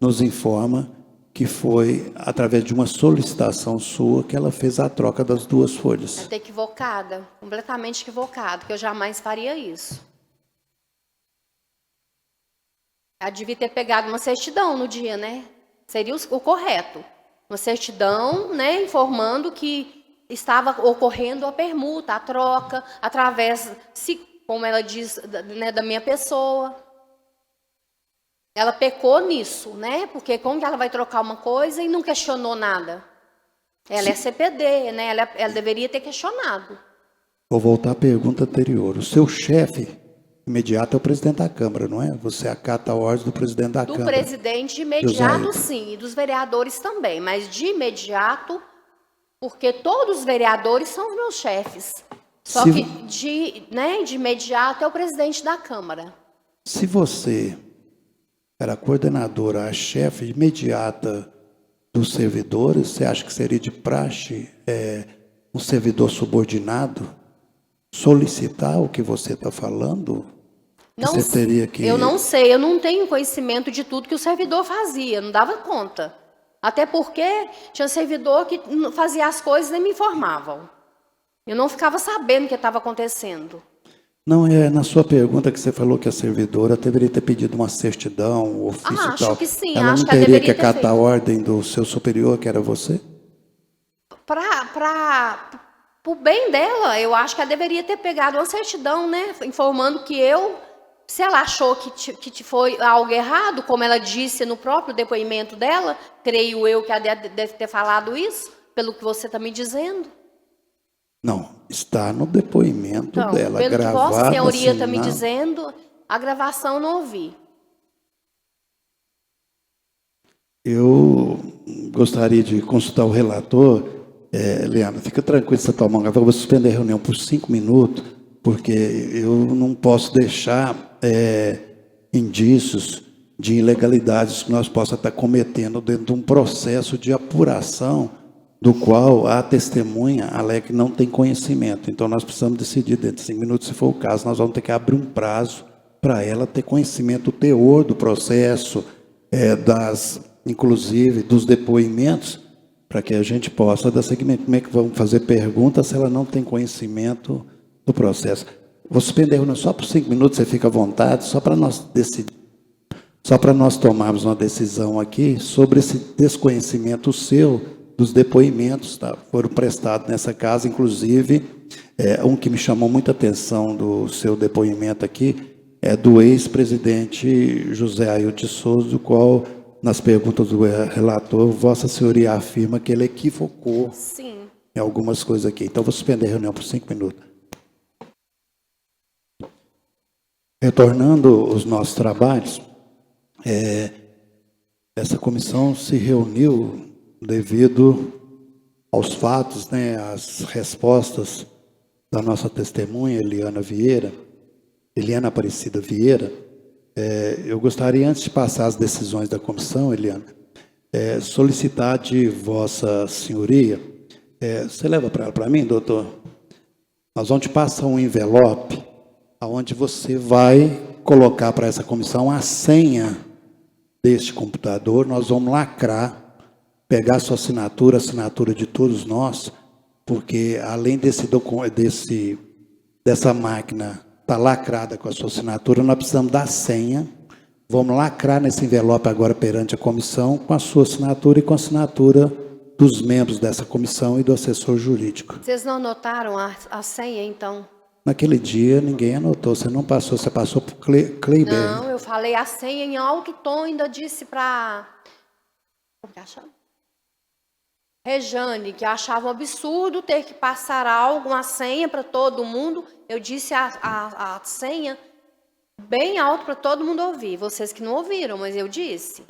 nos informa que foi através de uma solicitação sua que ela fez a troca das duas folhas. Está equivocada, completamente equivocada, que eu jamais faria isso. Ela devia ter pegado uma certidão no dia, né? Seria o correto. Uma certidão, né, informando que estava ocorrendo a permuta, a troca, através, como ela diz, né, da minha pessoa. Ela pecou nisso, né? Porque como que ela vai trocar uma coisa e não questionou nada? Ela é CPD, né? Ela deveria ter questionado. Vou voltar à pergunta anterior. O seu chefe imediato é o presidente da Câmara, não é? Você acata a ordem do presidente da Câmara. Do presidente de imediato, sim, e dos vereadores também, mas de imediato, porque todos os vereadores são os meus chefes. Só que de imediato é o presidente da Câmara. Se você era coordenadora, a chefe imediata dos servidores, você acha que seria de praxe um servidor subordinado solicitar o que você está falando? Não, você teria que... Eu não sei, eu não tenho conhecimento de tudo que o servidor fazia, não dava conta. Até porque tinha servidor que fazia as coisas e nem me informavam. Eu não ficava sabendo o que estava acontecendo. Não, na sua pergunta que você falou que a servidora deveria ter pedido uma certidão, ofício e tal. Acho que sim, ela acho não que ela teria deveria que ter acatar a feito. ordem do seu superior, que era você? Pro bem dela, eu acho que ela deveria ter pegado uma certidão, né? Informando que se ela achou que foi algo errado, como ela disse no próprio depoimento dela, creio eu que ela deve ter falado isso, pelo que você está me dizendo. Não, está no depoimento Então, dela, pelo que gravado, Vossa Senhoria está me assinado. dizendo, a gravação eu não ouvi. Eu gostaria de consultar o relator. Leandro, fica tranquilo, você toma uma. Eu vou suspender a reunião por 5 minutos, porque eu não posso deixar indícios de ilegalidades que nós possamos estar cometendo dentro de um processo de apuração do qual a testemunha alega que não tem conhecimento. Então, nós precisamos decidir dentro de 5 minutos, se for o caso, nós vamos ter que abrir um prazo para ela ter conhecimento do teor do processo, inclusive dos depoimentos, para que a gente possa dar seguimento. Como é que vamos fazer perguntas se ela não tem conhecimento do processo? Vou suspender a reunião só por 5 minutos, você fica à vontade, só para nós decidir. Só para nós tomarmos uma decisão aqui sobre esse desconhecimento seu dos depoimentos, tá? Foram prestados nessa casa, inclusive, um que me chamou muita atenção do seu depoimento aqui, é do ex-presidente José Ailton de Souza, do qual, nas perguntas do relator, Vossa Senhoria afirma que ele equivocou Sim. em algumas coisas aqui. Então, vou suspender a reunião por 5 minutos. Retornando aos nossos trabalhos, essa comissão se reuniu devido aos fatos, né, às respostas da nossa testemunha, Eliana Aparecida Vieira. Eu gostaria, antes de passar as decisões da comissão, Eliana, solicitar de Vossa Senhoria, você leva para mim, doutor? Nós vamos te passar um envelope onde você vai colocar para essa comissão a senha deste computador, nós vamos lacrar, pegar a sua assinatura, a assinatura de todos nós, porque além dessa máquina estar lacrada com a sua assinatura, nós precisamos da senha. Vamos lacrar nesse envelope agora perante a comissão com a sua assinatura e com a assinatura dos membros dessa comissão e do assessor jurídico. Vocês não anotaram a senha, então? Naquele dia, ninguém anotou. Você não passou, você passou para o Kleiber. Não, eu falei a senha em alto tom, ainda disse para... Como que chama? Rejane, que achava um absurdo ter que passar uma senha para todo mundo. Eu disse a senha bem alto para todo mundo ouvir. Vocês que não ouviram, mas eu disse.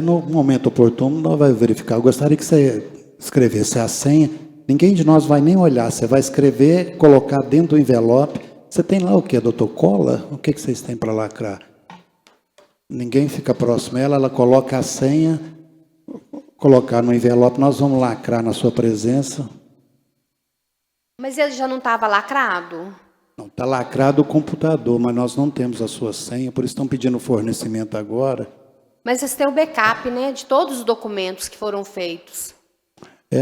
No momento oportuno, nós vamos verificar. Eu gostaria que você escrevesse a senha. Ninguém de nós vai nem olhar. Você vai escrever, colocar dentro do envelope. Você tem lá o quê, doutor? Cola? O que vocês têm para lacrar? Ninguém fica próximo a ela. Ela coloca a senha, colocar no envelope. Nós vamos lacrar na sua presença. Mas ele já não estava lacrado? Não, está lacrado o computador, mas nós não temos a sua senha. Por isso estão pedindo fornecimento agora. Mas vocês têm o backup, né, de todos os documentos que foram feitos.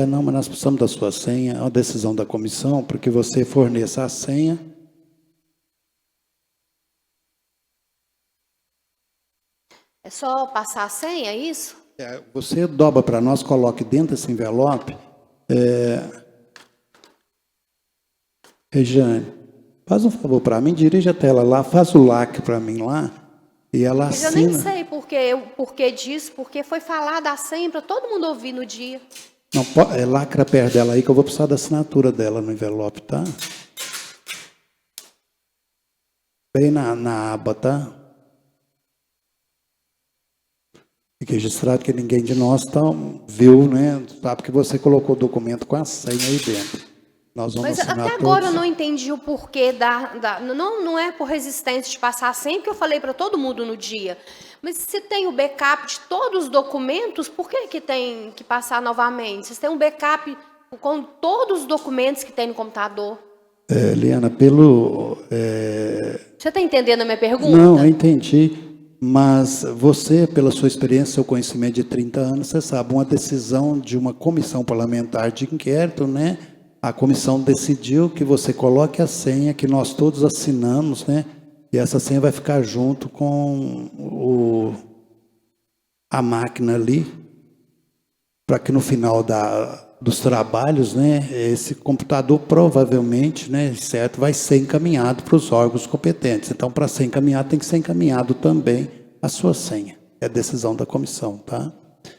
Não, mas nós precisamos da sua senha. É uma decisão da comissão para que você forneça a senha. É só passar a senha, é isso? Você dobra para nós, coloque dentro desse envelope. Rejane, faz um favor para mim, dirija a tela lá, faz o lacre para mim lá. E ela Mas assina. eu nem sei porquê disso, porque foi falada a senha para todo mundo ouvir no dia. Não, lacra perto dela aí que eu vou precisar da assinatura dela no envelope, tá? Bem na aba, tá? Fique registrado que ninguém de nós viu, né? Sabe que você colocou o documento com a senha aí dentro. Nós vamos Mas assinar até agora eu todos. não entendi o porquê não é por resistência de passar a senha, porque eu falei para todo mundo no dia. Mas se tem o backup de todos os documentos, por que tem que passar novamente? Vocês têm um backup com todos os documentos que tem no computador. Liana, Você está entendendo a minha pergunta? Não, eu entendi. Mas você, pela sua experiência, seu conhecimento de 30 anos, você sabe, uma decisão de uma comissão parlamentar de inquérito, né? A comissão decidiu que você coloque a senha, que nós todos assinamos, né? E essa senha vai ficar junto com a máquina ali, para que no final dos trabalhos, né, esse computador provavelmente, né, certo, vai ser encaminhado para os órgãos competentes. Então, para ser encaminhado, tem que ser encaminhado também a sua senha. É decisão da comissão, tá?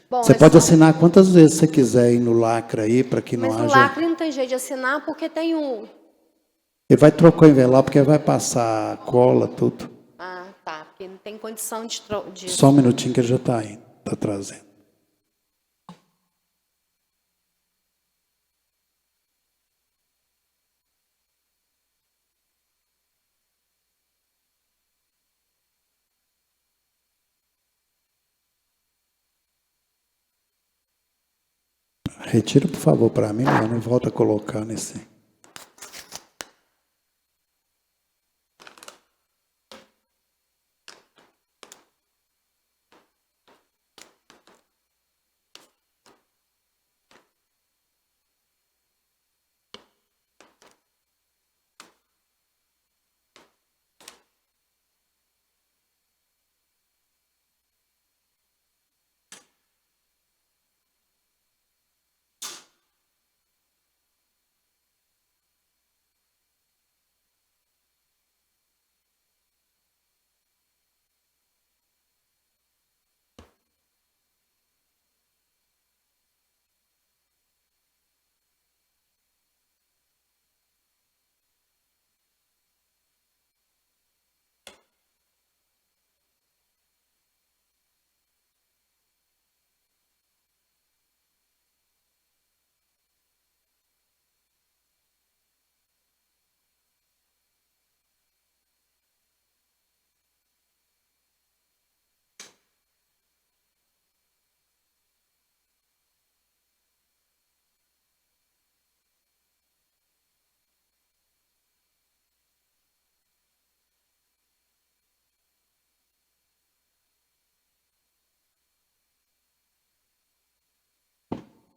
Bom, você pode assinar quantas vezes você quiser ir no lacre aí, para que não haja... Mas no lacre não tem jeito de assinar, porque tem um... Ele vai trocar o envelope, porque vai passar cola, tudo. Ah, tá, porque não tem condição de... Só um minutinho que ele já está indo, está trazendo. Retira, por favor, para mim, não volta a colocar nesse...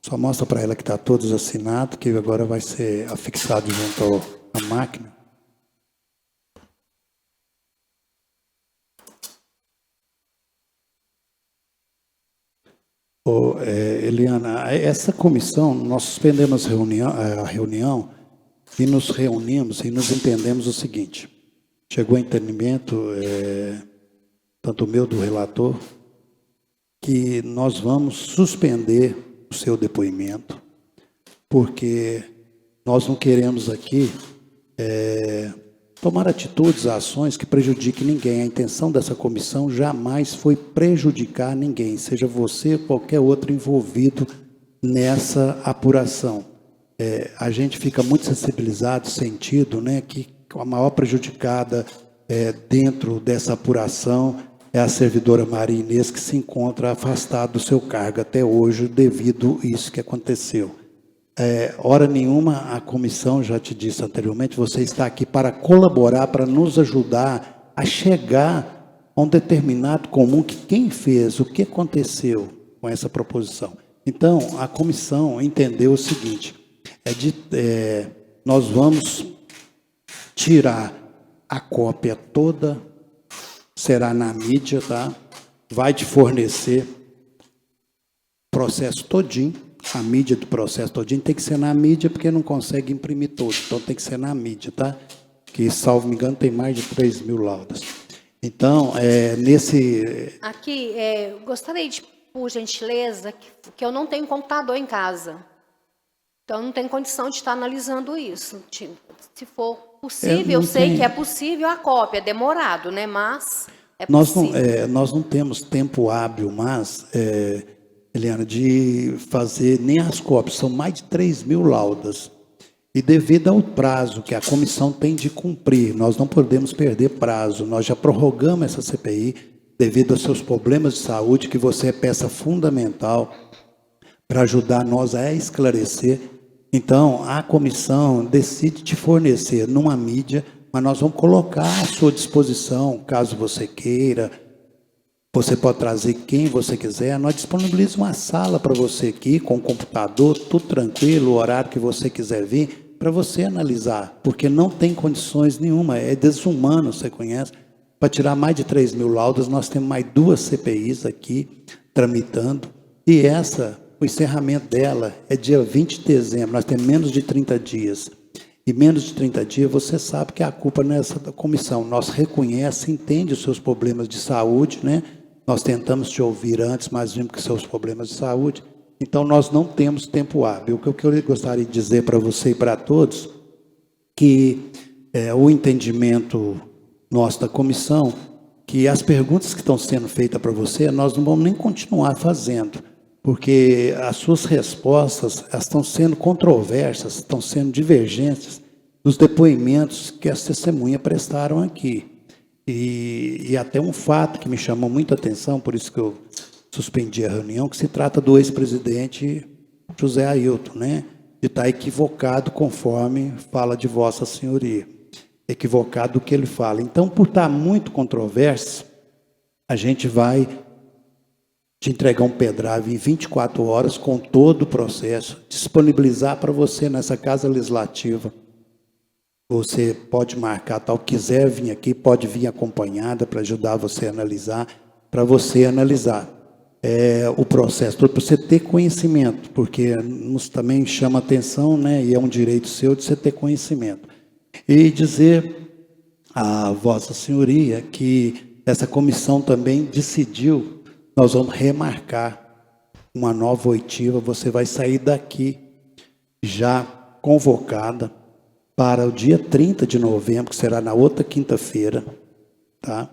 Só mostra para ela que está todos assinados, que agora vai ser afixado junto à máquina. Eliana, essa comissão, nós suspendemos a reunião e nos reunimos e nos entendemos o seguinte. Chegou a entendimento, tanto meu do relator, que nós vamos suspender o seu depoimento, porque nós não queremos aqui tomar atitudes, ações que prejudiquem ninguém. A intenção dessa comissão jamais foi prejudicar ninguém, seja você ou qualquer outro envolvido nessa apuração. A gente fica muito sensibilizado, sentido, né, que a maior prejudicada dentro dessa apuração é a servidora Maria Inês, que se encontra afastada do seu cargo até hoje devido a isso que aconteceu. Hora nenhuma a comissão, já te disse anteriormente, você está aqui para colaborar, para nos ajudar a chegar a um determinado comum que quem fez, o que aconteceu com essa proposição. Então, a comissão entendeu o seguinte, nós vamos tirar a cópia toda, será na mídia, tá? Vai te fornecer processo todinho, a mídia do processo todinho tem que ser na mídia, porque não consegue imprimir todo, então tem que ser na mídia, tá? Que, salvo me engano, tem mais de 3.000 laudas. Então, nesse... Aqui, gostaria de, por gentileza, que eu não tenho computador em casa. Então, não tenho condição de estar analisando isso. Se for possível, eu sei que é possível a cópia, é demorado, né? Mas é possível. Nós não temos tempo hábil, mas... Eliana, de fazer nem as cópias, são mais de 3.000 laudas. E devido ao prazo que a comissão tem de cumprir, nós não podemos perder prazo. Nós já prorrogamos essa CPI devido aos seus problemas de saúde, que você é peça fundamental para ajudar nós a esclarecer. Então, a comissão decide te fornecer numa mídia, mas nós vamos colocar à sua disposição, caso você queira. Você pode trazer quem você quiser, nós disponibilizamos uma sala para você aqui, com o computador, tudo tranquilo, o horário que você quiser vir, para você analisar, porque não tem condições nenhuma, é desumano, você conhece. Para tirar mais de 3.000 laudas, nós temos mais 2 CPIs aqui, tramitando, e o encerramento dela é dia 20 de dezembro, nós temos menos de 30 dias. E menos de 30 dias, você sabe que a culpa não é essa da comissão, nós reconhece, entende os seus problemas de saúde, né? Nós tentamos te ouvir antes, mas vimos que seus problemas de saúde. Então, nós não temos tempo hábil. O que eu gostaria de dizer para você e para todos, que o entendimento nosso da comissão, que as perguntas que estão sendo feitas para você, nós não vamos nem continuar fazendo, porque as suas respostas elas estão sendo controversas, estão sendo divergentes dos depoimentos que as testemunhas prestaram aqui. E até um fato que me chamou muita atenção, por isso que eu suspendi a reunião, que se trata do ex-presidente José Ailton, né? De estar equivocado conforme fala de Vossa Senhoria. Equivocado do que ele fala. Então, por estar muito controverso, a gente vai te entregar um pendrive em 24 horas com todo o processo, disponibilizar para você nessa Casa Legislativa. Você pode marcar, tal, quiser vir aqui, pode vir acompanhada para ajudar você a analisar, para você analisar o processo todo, para você ter conhecimento, porque nos também chama atenção, né, e é um direito seu de você ter conhecimento. E dizer a Vossa Senhoria que essa comissão também decidiu, nós vamos remarcar uma nova oitiva, você vai sair daqui já convocada para o dia 30 de novembro, que será na outra quinta-feira, tá?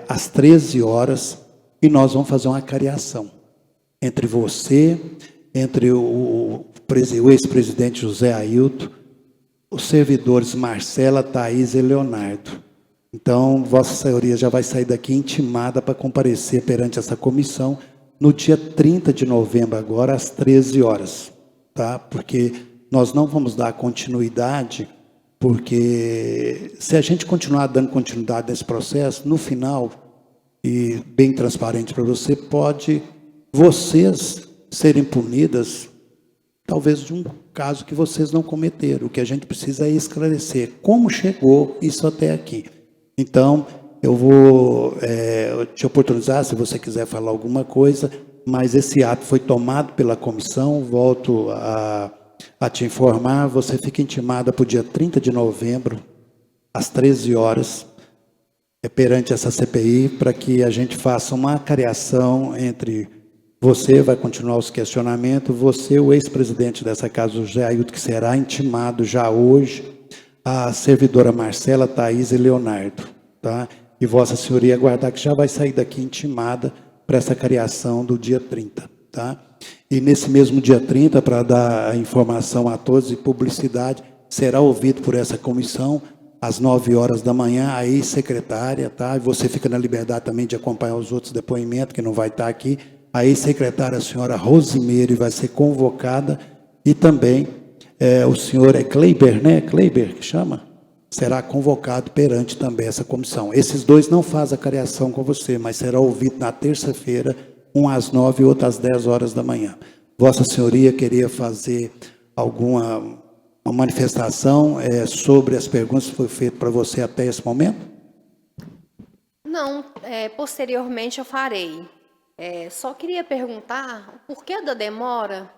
Às 13 horas, e nós vamos fazer uma cariação entre você, entre o ex-presidente José Ailton, os servidores Marcela, Thaís e Leonardo. Então, Vossa Senhoria já vai sair daqui intimada para comparecer perante essa comissão no dia 30 de novembro, agora às 13 horas, tá? Porque nós não vamos dar continuidade, porque se a gente continuar dando continuidade nesse processo, no final, e bem transparente para você, vocês serem punidas, talvez de um caso que vocês não cometeram. O que a gente precisa é esclarecer como chegou isso até aqui. Então, eu vou te oportunizar, se você quiser falar alguma coisa, mas esse ato foi tomado pela comissão, volto a te informar, você fica intimada para o dia 30 de novembro, às 13 horas, perante essa CPI, para que a gente faça uma cariação entre você, vai continuar os questionamentos, você, o ex-presidente dessa casa, o José Ailton, que será intimado já hoje, a servidora Marcela, Thaís e Leonardo, tá? E Vossa Senhoria aguardar que já vai sair daqui intimada para essa cariação do dia 30, tá? E nesse mesmo dia 30, para dar a informação a todos e publicidade, será ouvido por essa comissão, às 9 horas da manhã, a ex-secretária, tá? E você fica na liberdade também de acompanhar os outros depoimentos, que não vai estar aqui. A ex-secretária, a senhora Rosimeire, vai ser convocada, e também o senhor Kleiber, né? Kleiber, que chama? Será convocado perante também essa comissão. Esses dois não fazem a cariação com você, mas será ouvido na terça-feira, um às 9 e outro às 10 horas da manhã. Vossa Senhoria queria fazer alguma uma manifestação sobre as perguntas que foram feitas para você até esse momento? Não, posteriormente eu farei. Só queria perguntar o porquê da demora,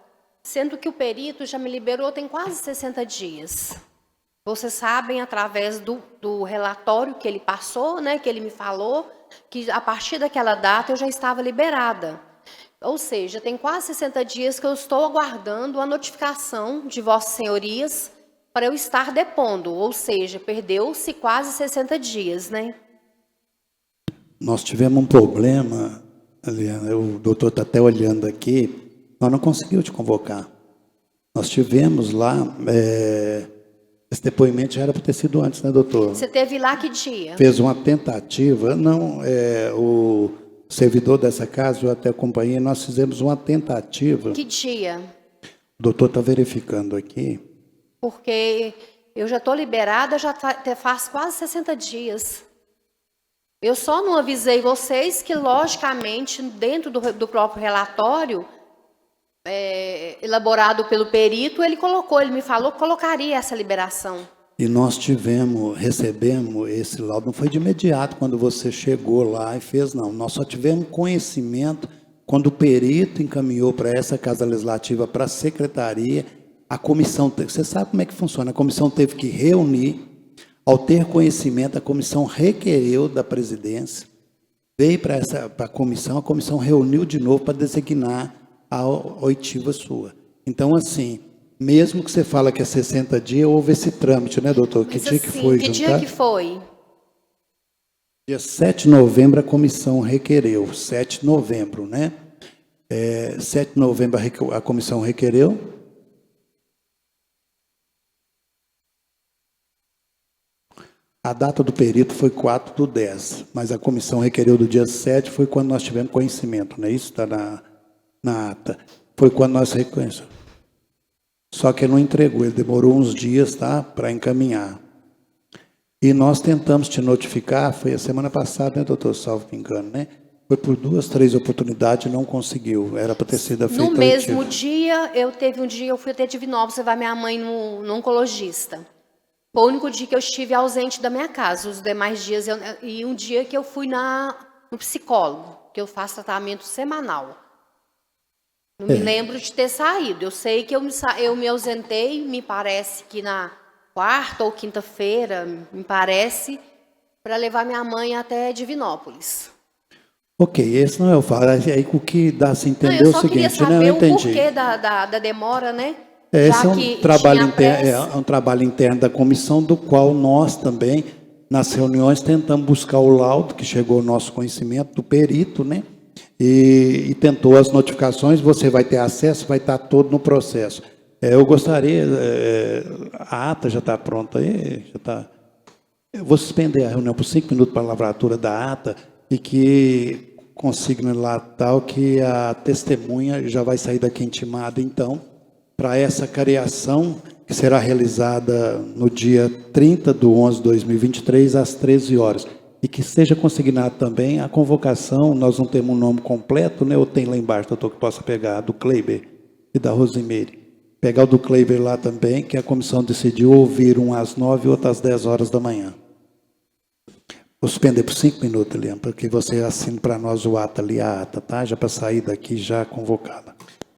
sendo que o perito já me liberou tem quase 60 dias. Vocês sabem, através do relatório que ele passou, né, que ele me falou, que a partir daquela data eu já estava liberada. Ou seja, tem quase 60 dias que eu estou aguardando a notificação de Vossas Senhorias para eu estar depondo. Ou seja, perdeu-se quase 60 dias, né? Nós tivemos um problema, Eliana, o doutor está até olhando aqui, nós não conseguimos te convocar. Nós tivemos lá, esse depoimento já era para ter sido antes, né, doutor? Você teve lá que dia? Fez uma tentativa, não, o servidor dessa casa, eu até acompanhei, nós fizemos uma tentativa. Que dia? O doutor está verificando aqui. Porque eu já estou liberada, já faz quase 60 dias. Eu só não avisei vocês que, logicamente, dentro do próprio relatório, elaborado pelo perito, ele me falou que colocaria essa liberação. E nós recebemos esse laudo, não foi de imediato quando você chegou lá e fez, não. Nós só tivemos conhecimento quando o perito encaminhou para essa Casa Legislativa, para a secretaria, a comissão, você sabe como é que funciona, a comissão teve que reunir, ao ter conhecimento, a comissão requereu da presidência, veio para a comissão reuniu de novo para designar a oitiva sua. Então, assim, mesmo que você fala que é 60 dias, houve esse trâmite, né, doutor? Que dia que foi? Que dia que foi? Dia 7 de novembro a comissão requereu, 7 de novembro, né? 7 de novembro a comissão requereu. A data do perito foi 4/10, mas a comissão requereu do dia 7, foi quando nós tivemos conhecimento, não é isso? Está na ata. Foi quando nós reconhecemos. Só que ele não entregou, ele demorou uns dias, tá, para encaminhar. E nós tentamos te notificar, foi a semana passada, né, doutor, salvo me engano, né? Foi por 2, 3 oportunidades e não conseguiu, era para ter sido feita. No mesmo dia, eu fui até Divinópolis levar minha mãe no oncologista. Foi o único dia que eu estive ausente da minha casa, os demais dias, e um dia que eu fui no psicólogo, que eu faço tratamento semanal. Não me lembro de ter saído. Eu sei que eu me ausentei, me parece que na quarta ou quinta-feira, me parece, para levar minha mãe até Divinópolis. Ok, esse não é o fato. Aí o que dá a se entender eu é o só seguinte, queria saber né? Eu entendi. O porquê da demora, né? Esse é um trabalho interno da comissão, do qual nós também, nas reuniões, tentamos buscar o laudo, que chegou ao nosso conhecimento, do perito, né? E tentou as notificações, você vai ter acesso, vai estar todo no processo. Eu gostaria, a ata já está pronta aí, já está. Eu vou suspender a reunião por 5 minutos para a lavratura da ata e que consigne lá tal que a testemunha já vai sair daqui intimada, então, para essa cariação que será realizada no dia 30/11/2023, às 13 horas. E que seja consignado também a convocação, nós não temos um nome completo, né? Ou tem lá embaixo, doutor, que possa pegar, do Kleiber e da Rosimeire. Pegar o do Kleiber lá também, que a comissão decidiu ouvir um às 9 e outro às 10 horas da manhã. Vou suspender por 5 minutos, Eliane, para que você assine para nós o ato ali, a ata, tá? Já para sair daqui já convocada.